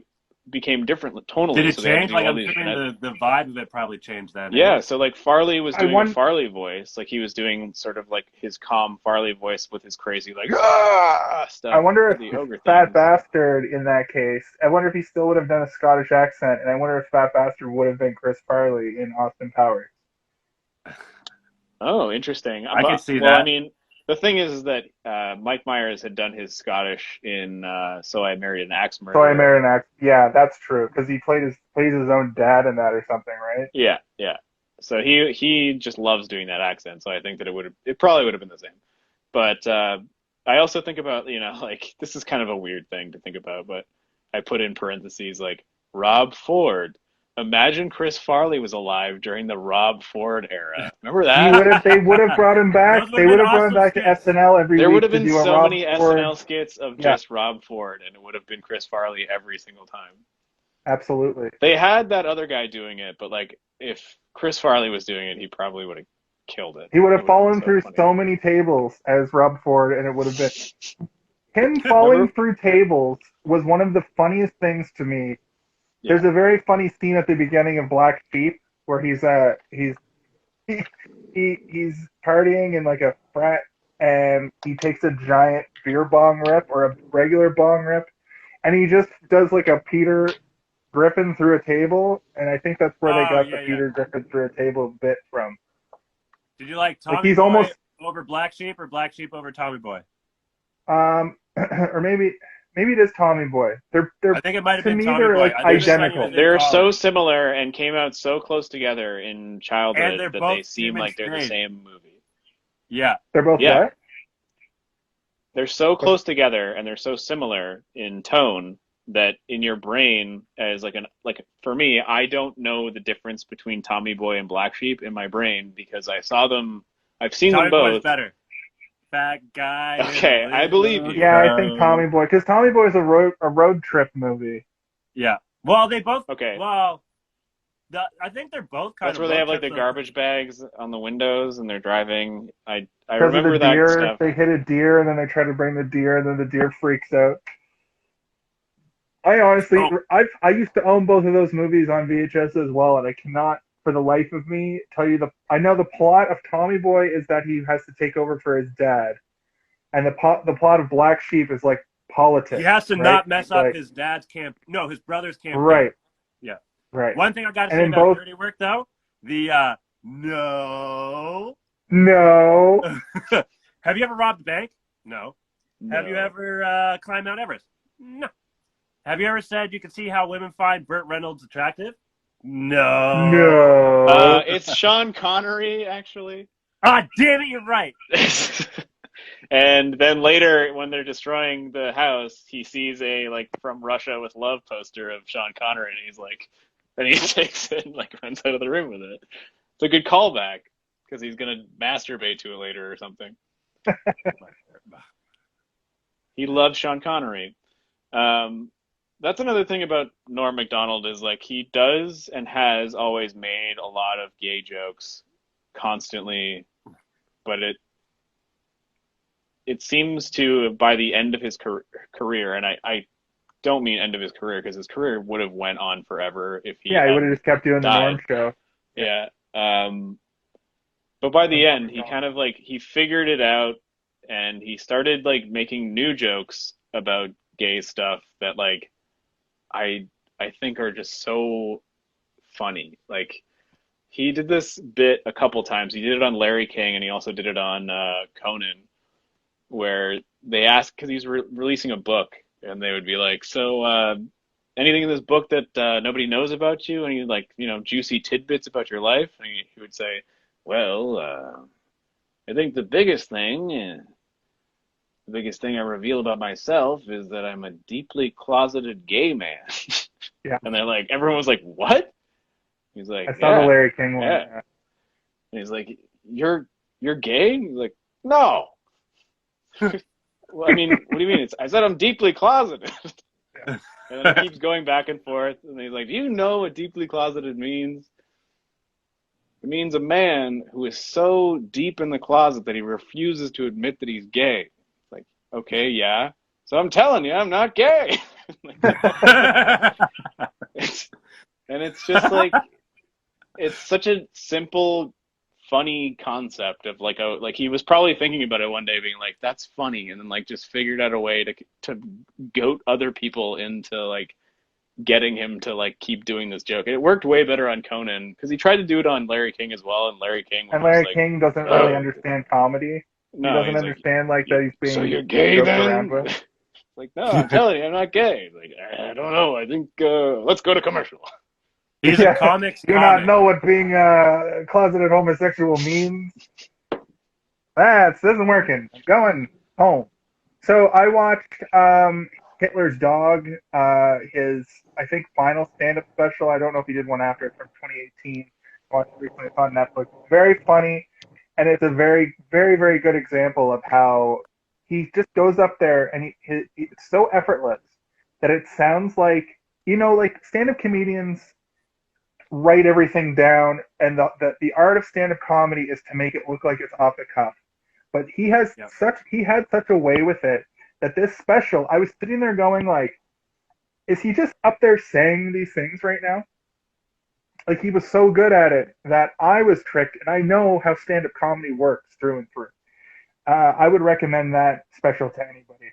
became different Did tonally, it so they had to change? do Like, all I'm these assuming different. the vibe of it probably changed then, eh? Yeah, so like Farley was I doing a won. Farley voice, like he was doing sort of like his calm Farley voice with his crazy like ah I stuff wonder for if the ogre Fat themes. Bastard in that case. I wonder if he still would have done a Scottish accent, and I wonder if Fat Bastard would have been Chris Farley in Austin Powers. Oh, interesting. I could But see well, I that. mean, the thing is that Mike Myers had done his Scottish in So I Married an Axe So I Murderer. married an act. Yeah, that's true because he plays his own dad in that or something, right? Yeah, yeah. So he just loves doing that accent. So I think that it probably would have been the same. But I also think about, like this is kind of a weird thing to think about, but I put in parentheses like Rob Ford. Imagine Chris Farley was alive during the Rob Ford era. Remember He that? would have. They would have brought him back. Those would They have would been have brought him awesome back to skits. SNL every There would week have to been do a so Rob many Ford. SNL skits of Yeah, just Rob Ford, and it would have been Chris Farley every single time. absolutely. They had that other guy doing it, but like if Chris Farley was doing it, he probably would have killed it. He would It have would have been fallen so through funny. so many tables as Rob Ford, and it would have been him falling Remember? through tables was one of the funniest things to me. Yeah. There's a very funny scene at the beginning of Black Sheep where he's he's partying in like a frat and he takes a giant beer bong rip or a regular bong rip and he just does like a Peter Griffin through a table, and I think that's where they Oh, got the yeah, yeah. Peter Griffin through a table bit from. Did you like Like Tommy he's Boy almost over Black Sheep or Black Sheep over Tommy Boy? or maybe it is Tommy Boy. I think it might have To been me Tommy they're Boy. like I think They're this is when he identical. was in they're so college. similar and came out so close together in And childhood they're that they both seem like they're the demonstrate. same movie. Yeah. They're both Yeah, what? they're so close together and they're so similar in tone that in your brain as like for me, I don't know the difference between Tommy Boy and Black Sheep in my brain because I've seen them Tommy Boy's both. better. Fat guy in a Okay, I believe little you. Yeah, I think Tommy town. Boy because Tommy Boy is a road trip movie. Yeah. Well, they both. Okay, Well, I think they're both kind that's of where they road have like trips. the Though. garbage bags on the windows and they're driving. I Because of the remember that deer, stuff. they hit a deer and then they try to bring the deer and then the deer freaks out. I honestly, Oh, I used to own both of those movies on VHS as well, and I cannot, for the life of me, tell you the. I know the plot of Tommy Boy is that he has to take over for his dad, and the plot of Black Sheep is like he politics, has to right? not mess up Like his dad's camp. No, his brother's campaign. right, Yeah. right, One thing I got to and say in about both, Dirty Work though, the no. no, Have you ever robbed a bank? No. Have you No. ever climbed Mount Everest? No. Have you ever said you can see how women find Burt Reynolds attractive? No. no. It's Sean Connery actually. Ah, damn it, you're right. And then later, when they're destroying the house, he sees a like from Russia with love poster of Sean Connery, and he's like, and he takes it and like runs out of the room with it. It's a good callback because he's gonna masturbate to it later or something. He loves Sean Connery. Um, that's another thing about Norm Macdonald is like he does and has always made a lot of gay jokes constantly, but it seems to by the end of his career, and I don't mean end of his career because his career would have went on forever if he Yeah, he would have hadn't just kept doing the Norm died. show. Yeah. But by the end, he No. kind of like he figured it out and he started like making new jokes about gay stuff that like I I think are just so funny. Like he did this bit a couple times. He did it on Larry King, and he also did it on Conan, where they asked because he's releasing a book, and they would be like, "So, anything in this book that nobody knows about you? Any like juicy tidbits about your life?" And he would say, "Well, I think the biggest thing I reveal about myself is that I'm a deeply closeted gay man." Yeah, And they're like, everyone was like, "What?" He's like, I saw the "Yeah, Larry King one. yeah." Yeah. And he's like, "You're gay?" And he's like, "No." Well, I mean, what do you mean? I said I'm deeply closeted. Yeah. And then it keeps going back and forth. And he's like, "Do you know what deeply closeted means? It means a man who is so deep in the closet that he refuses to admit that he's gay." It's like, okay, yeah. So I'm telling you, I'm not gay. It's, and it's just like, it's such a simple, funny concept of like he was probably thinking about it one day, being like, "That's funny," and then like just figured out a way to goat other people into like getting him to like keep doing this joke. It worked way better on Conan because he tried to do it on Larry King as well, and Larry King was And just Larry like, King doesn't really "Oh, understand comedy. He no," doesn't he's like, understand like that he's "So being you're gay joked around then?" with. Like, "No, I'm telling you, I'm not gay." Like, "I don't know. I think let's go to commercial." He's a Yeah. comics Do you not comic. know what being a closeted homosexual means? That isn't working. I'm going home. So I watched Hitler's Dog, his I think final stand-up special. I don't know if he did one after. It's from 2018. I watched it recently. It's on Netflix. Very funny, and it's a very, very, very good example of how he just goes up there and it's so effortless that it sounds like like stand-up comedians write everything down, and the art of stand-up comedy is to make it look like it's off the cuff. But Yep. he had such a way with it that this special, I was sitting there going like, is he just up there saying these things right now? Like he was so good at it that I was tricked, and I know how stand-up comedy works through and through. I would recommend that special to anybody,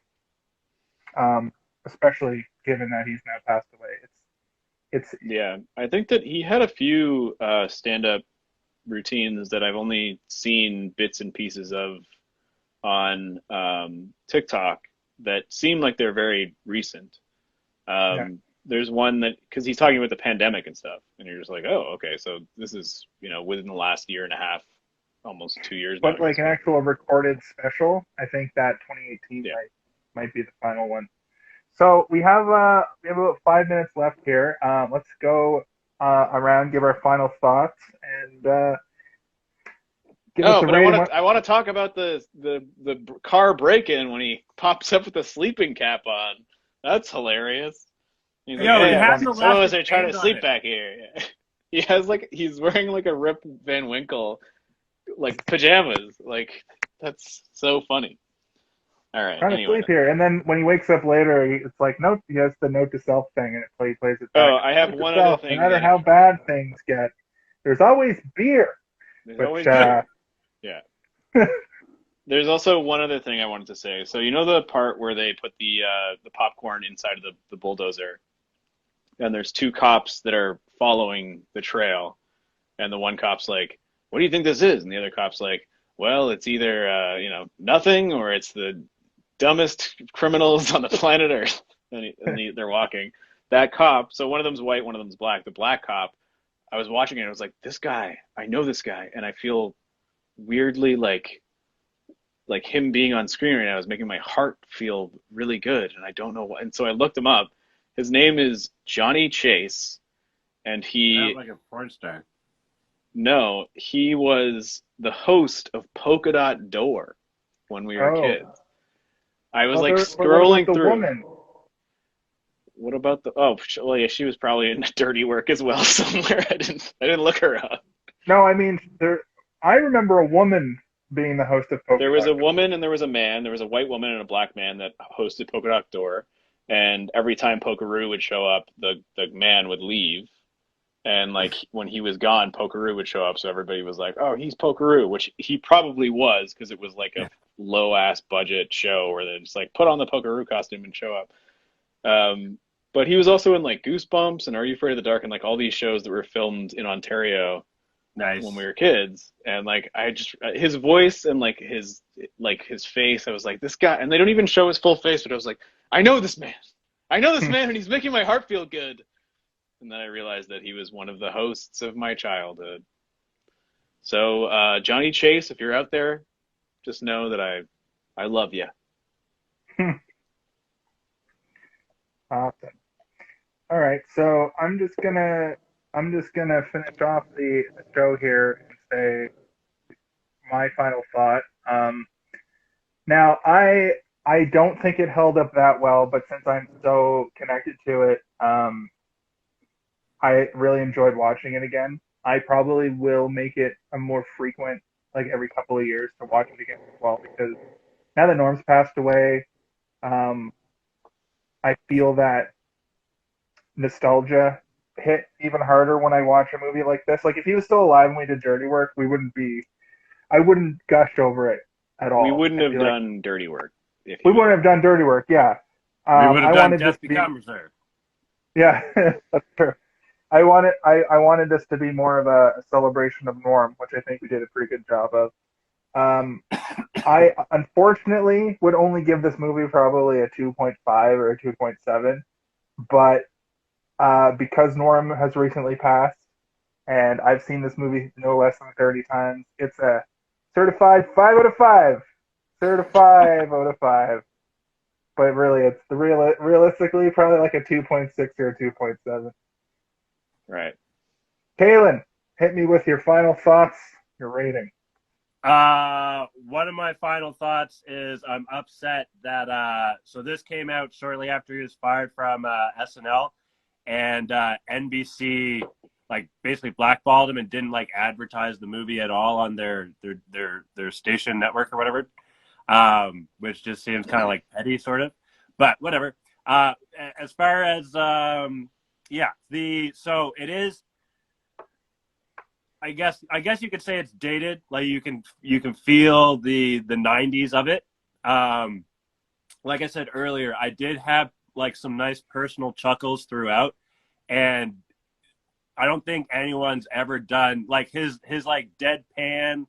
especially given that he's now passed away. It's Yeah, I think that he had a few stand-up routines that I've only seen bits and pieces of on TikTok that seem like they're very recent. yeah. There's one that because he's talking about the pandemic and stuff, and you're just like, "Oh, okay, so this is within the last year and a half, almost 2 years now, But I like guess." an But actual recorded special, I think that 2018 yeah. might be the final one. So we have about 5 minutes left here. Let's go around, give our final thoughts, and give us Oh, a but I rating. want to I want to talk about the car break-in when he pops up with the sleeping cap on. That's hilarious. He's like, Yo, That he was "Hey, has funny. an some of us elastic are trying band to on sleep it. back here." He has like he's wearing like a Rip Van Winkle like pajamas. Like that's so funny. All right. Trying to Anyway. sleep here, and then when he wakes up later, it's like note. He has the note to self thing, and he plays it back. Oh, I have Note to one other self: no thing matter that how bad things get, there's always beer. there's Which always beer. Yeah. There's also one other thing I wanted to say. So you know the part where they put the popcorn inside of the bulldozer, and there's two cops that are following the trail, and the one cop's like, "What do you think this is?" And the other cop's like, "Well, it's either nothing, or it's the dumbest criminals on the planet Earth." They're walking. That cop. So one of them's white, one of them's black. The black cop. I was watching it. And I was like, "This guy. I know this guy," and I feel weirdly like him being on screen right now is making my heart feel really good, and I don't know what. And so I looked him up. His name is Johnny Chase, and Sounds he like a porn star. no, he was the host of Polka Dot Door when we were oh, kids. I was well, like but what about scrolling the through. woman? What about the? Oh, well, yeah, she was probably in dirty work as well somewhere. I didn't look her up. No, I mean there. I remember a woman being the host of Polka There was Dot a Door. woman and there was a man. There was a white woman and a black man that hosted Polka Dot Door. And every time Pokeroo would show up, the man would leave. And like when he was gone, Pokeroo would show up. So everybody was like, "Oh, he's Pokeroo," which he probably was because it was low ass budget show where they just like put on the Pokeroo costume and show up. But he was also in like Goosebumps and Are You Afraid of the Dark and like all these shows that were filmed in Ontario Nice. when we were kids. And like I just his voice and like his face, I was like, this guy, and they don't even show his full face, but I was like, I know this man. I know this man and he's making my heart feel good. And then I realized that he was one of the hosts of my childhood. So Johnny Chase, if you're out there, just know that I love you. Awesome. All right, so I'm just gonna finish off the show here and say my final thought. Now I don't think it held up that well, but since I'm so connected to it, I really enjoyed watching it again. I probably will make it a more frequent, like every couple of years, to watch it again as well, because now that Norm's passed away, I feel that nostalgia hit even harder when I watch a movie like this. Like if he was still alive and we did Dirty Work, I wouldn't gush over it at all. We wouldn't have done Dirty Work. We wouldn't have done Dirty Work, yeah. We would have done Death Becomes Her. Yeah, that's true. I wanted this to be more of a celebration of Norm, which I think we did a pretty good job of. I unfortunately would only give this movie probably a 2.5 or a 2.7, but because Norm has recently passed and I've seen this movie no less than 30 times, it's a certified 5 out of 5. Certified out of 5. But really, it's realistically probably like a 2.6 or a 2.7. Right. Kalen, hit me with your final thoughts, your rating. One of my final thoughts is I'm upset that so this came out shortly after he was fired from SNL, and NBC like basically blackballed him and didn't like advertise the movie at all on their station network or whatever, which just seems kind of like petty sort of, but whatever. As far as so it is. I guess you could say it's dated. Like you can feel the 90s of it. Like I said earlier, I did have like some nice personal chuckles throughout, and I don't think anyone's ever done like his like deadpan,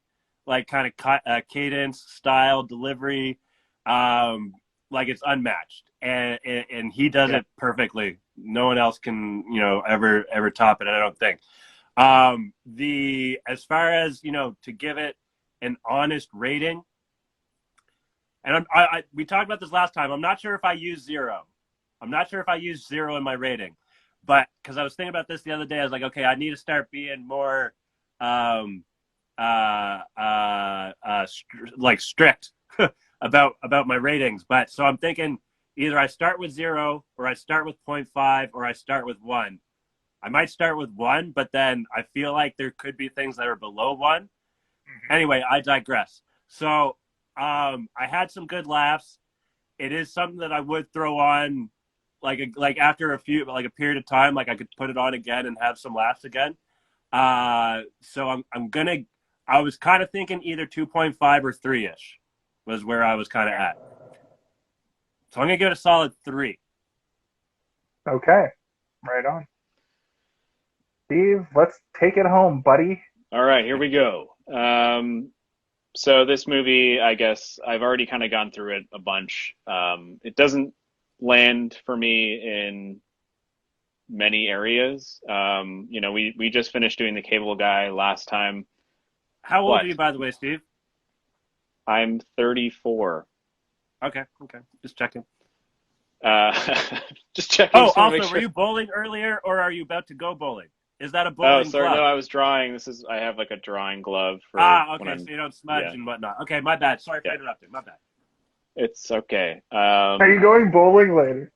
like kind of cadence style delivery. Like it's unmatched, and he does it perfectly. No one else can ever top it. I don't think. As far as to give it an honest rating, and we talked about this last time. I'm not sure if I use 0. I'm not sure if I use 0 in my rating, but because I was thinking about this the other day, I was like, okay, I need to start being more strict about my ratings. But so I'm thinking either I start with 0 or I start with 0.5 or I start with 1. I might start with 1, but then I feel like there could be things that are below 1. Anyway, I digress. So I had some good laughs. It is something that I would throw on like after a period of time, like I could put it on again and have some laughs again. So I was kind of thinking either 2.5 or 3-ish was where I was kind of at. So I'm going to give it a solid 3. Okay. Right on. Steve, let's take it home, buddy. All right, here we go. So this movie, I guess I've already kind of gone through it a bunch. It doesn't land for me in many areas. We just finished doing the Cable Guy last time. How old are you, by the way, Steve? I'm 34. Okay. Just checking. Just checking. Oh, also, were you bowling earlier, or are you about to go bowling? Is that a bowling sorry, glove? No, I was drawing. I have like a drawing glove for okay, so you don't smudge and whatnot. Okay, my bad. Sorry for interrupting. My bad. It's okay. Are you going bowling later?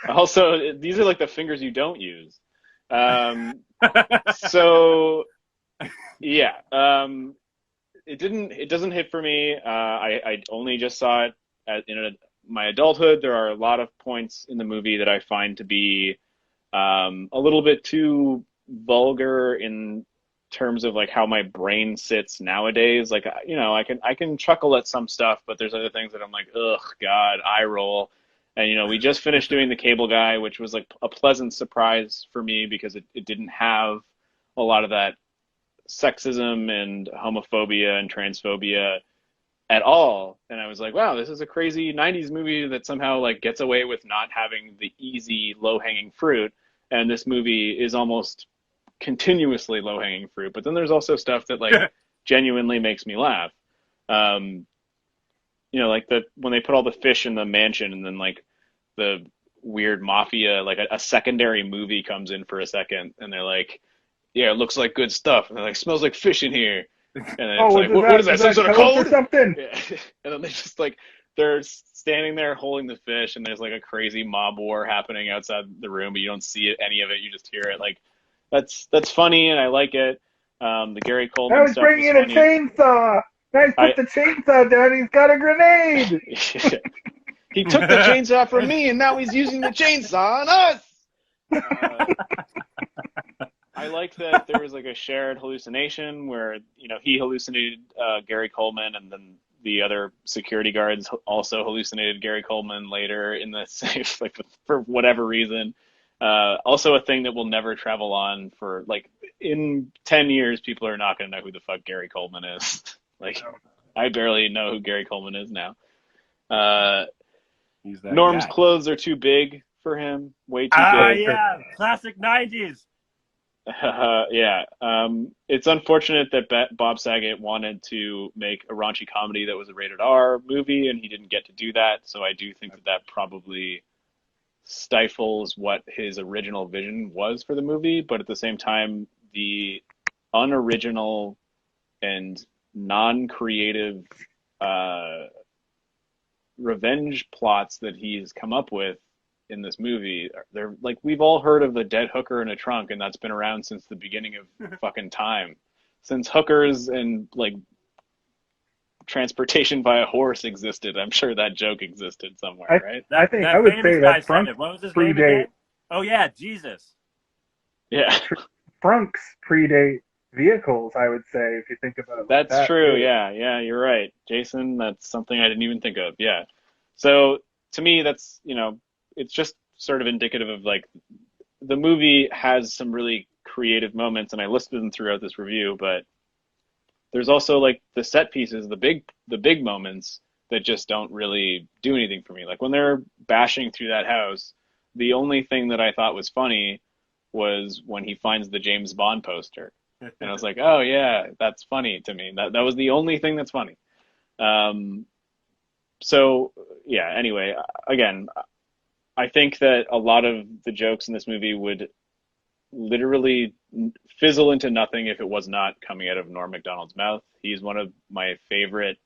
Also, these are like the fingers you don't use. So, yeah. It doesn't hit for me. I only just saw it in my adulthood. There are a lot of points in the movie that I find to be a little bit too vulgar in terms of like how my brain sits nowadays. Like, you know, I can chuckle at some stuff, but there's other things that I'm like, ugh, God, eye roll. And you know, we just finished doing The Cable Guy, which was like a pleasant surprise for me because it didn't have a lot of that sexism and homophobia and transphobia at all. And I was like, wow, this is a crazy 90s movie that somehow like gets away with not having the easy low-hanging fruit. And this movie is almost continuously low-hanging fruit. But then there's also stuff that like genuinely makes me laugh. You know, like when they put all the fish in the mansion and then like the weird mafia, like a secondary movie comes in for a second and they're like, yeah, it looks like good stuff. And they're like, smells like fish in here. And then it's like, what is that? Some sort of code? Or something? Yeah. And then they just like, they're standing there holding the fish and there's like a crazy mob war happening outside the room, but you don't see any of it. You just hear it. Like, that's funny and I like it. The Gary Coleman stuff bringing in funny. a chainsaw. Guys, put the chainsaw down. He's got a grenade. He took the chainsaw from me, and now he's using the chainsaw on us. I like that there was like a shared hallucination where, you know, he hallucinated Gary Coleman, and then the other security guards also hallucinated Gary Coleman later in the safe, like for whatever reason. Also a thing that will never travel on for like in 10 years, people are not going to know who the fuck Gary Coleman is. Like, I barely know who Gary Coleman is now. Norm's guy. clothes are too big for him. Way too big. Yeah. Classic 90s. Yeah. It's unfortunate that Bob Saget wanted to make a raunchy comedy that was a rated R movie, and he didn't get to do that. So I do think that probably stifles what his original vision was for the movie. But at the same time, the unoriginal and non-creative revenge plots that he's come up with in this movie, they're like, we've all heard of the dead hooker in a trunk, and that's been around since the beginning of fucking time. Since hookers and like transportation by a horse existed, I'm sure that joke existed somewhere, right? I think I would say that Frunk what was his name again? Oh yeah, Jesus. Yeah. Frunks predate vehicles, I would say, if you think about it. That's true. Yeah, you're right, Jason. That's something I didn't even think of. Yeah. So to me, that's, you know, it's just sort of indicative of like the movie has some really creative moments, and I listed them throughout this review, but there's also like the set pieces, the big moments that just don't really do anything for me. Like when they're bashing through that house, the only thing that I thought was funny was when he finds the James Bond poster. And I was like, oh yeah, that's funny to me. That was the only thing that's funny. So yeah, anyway, again, I think that a lot of the jokes in this movie would literally fizzle into nothing if it was not coming out of Norm Macdonald's mouth. He's one of my favorite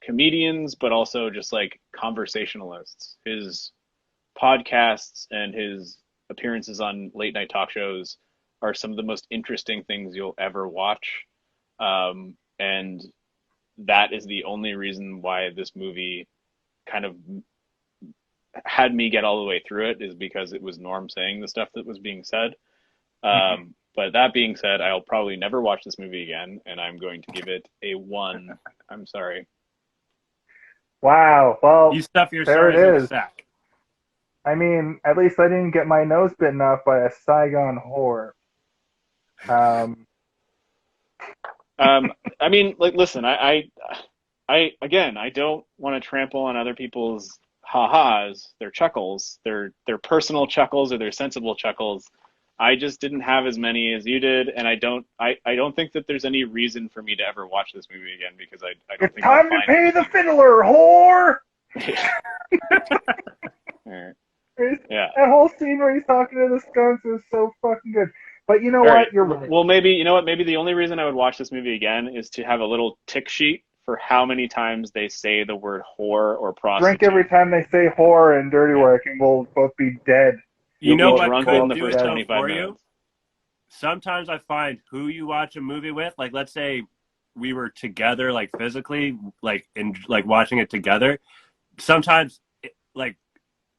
comedians, but also just like conversationalists. His podcasts and his appearances on late night talk shows are some of the most interesting things you'll ever watch. And that is the only reason why this movie kind of had me get all the way through it, is because it was Norm saying the stuff that was being said. But that being said, I'll probably never watch this movie again, and I'm going to give it a 1. I'm sorry. Wow. Well, you stuff your there it is. Sack. I mean, at least I didn't get my nose bitten off by a Saigon whore. I mean, like, listen, I again, I don't want to trample on other people's ha-has, their chuckles, their personal chuckles or their sensible chuckles. I just didn't have as many as you did, and I don't think that there's any reason for me to ever watch this movie again, because I don't think time to pay the fiddler, whore. Right. Yeah. That whole scene where he's talking to the skunks is so fucking good. But you know what? Right. You're right. Well, maybe, you know what? Maybe the only reason I would watch this movie again is to have a little tick sheet for how many times they say the word whore or prostitute. Drink every time they say whore and dirty work, and we'll both be dead. You know what drunk could in the do first it 25 for minutes. You? Sometimes I find who you watch a movie with, like let's say we were together, like physically, like in like watching it together. Sometimes, like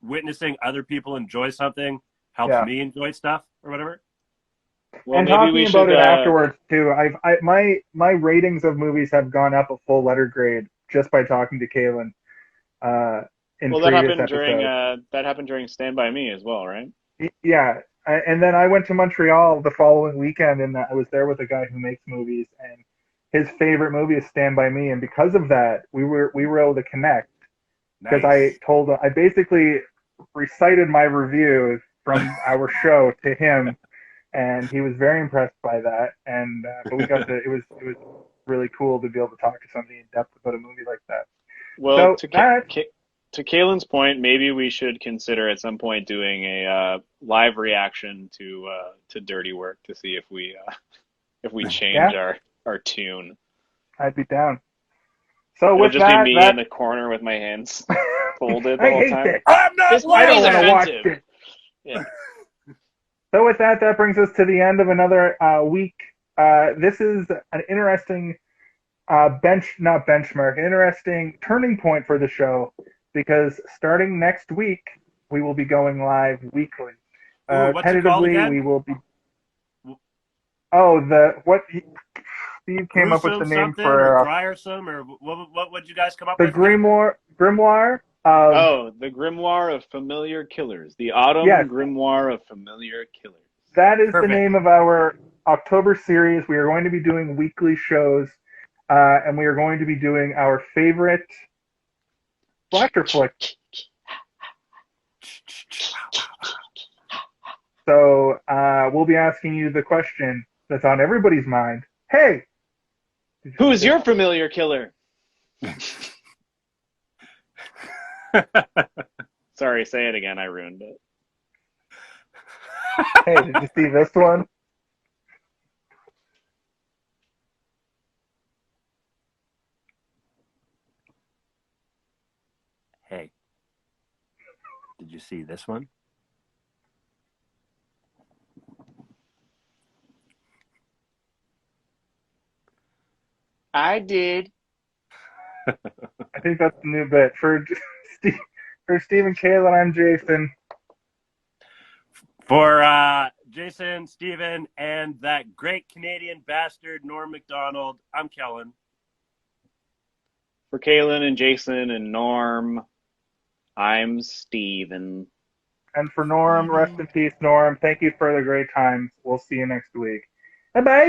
witnessing other people enjoy something helps me enjoy stuff or whatever. Well, And maybe we talking about should. it afterwards too, my ratings of movies have gone up a full letter grade just by talking to Kaylin in Well, previous episodes. that happened during Stand by Me as well, right? Yeah, and then I went to Montreal the following weekend, and I was there with a guy who makes movies, and his favorite movie is Stand by Me, and because of that, we were able to connect because Nice. I basically recited my review from our show to him, and he was very impressed by that. And but we got to it was really cool to be able to talk to somebody in depth about a movie like that. Well, So that To Kaylin's point, maybe we should consider at some point doing a live reaction to Dirty Work to see if we change yeah, our tune. I'd be down. So It'll with just be that, me in the corner with my hands folded the I whole hate time. this. I'm not This I movie's don't want to watching watch offensive. this. Yeah. So with that, that brings us to the end of another week. This is an interesting not benchmark, interesting turning point for the show because starting next week we will be going live weekly. it. Ooh, what's it called Tentatively, again? we will be. Oh, the what? Steve came up with the Gruesome name something or for Griersome or what would you guys come up the with again? grimoire of Oh, the Grimoire of Familiar Killers. The Autumn yes, Grimoire of Familiar Killers. that is the Perfect. name of our October series. We are going to be doing weekly shows, and we are going to be doing our favorite slasher flick. So we'll be asking you the question that's on everybody's mind. Hey, did you see Who's this? your familiar killer? Sorry, say it again. I ruined it. Hey, did you see this one? Hey, did you see this one? I did. I think that's the new bit for Steve, for Steve and Kayla. I'm Jason. For Jason, Steven, and that great Canadian bastard, Norm McDonald, I'm Kellen. For Kaylin and Jason and Norm, I'm Steven. And for Norm, rest in peace, Norm. Thank you for the great times. We'll see you next week. Bye bye.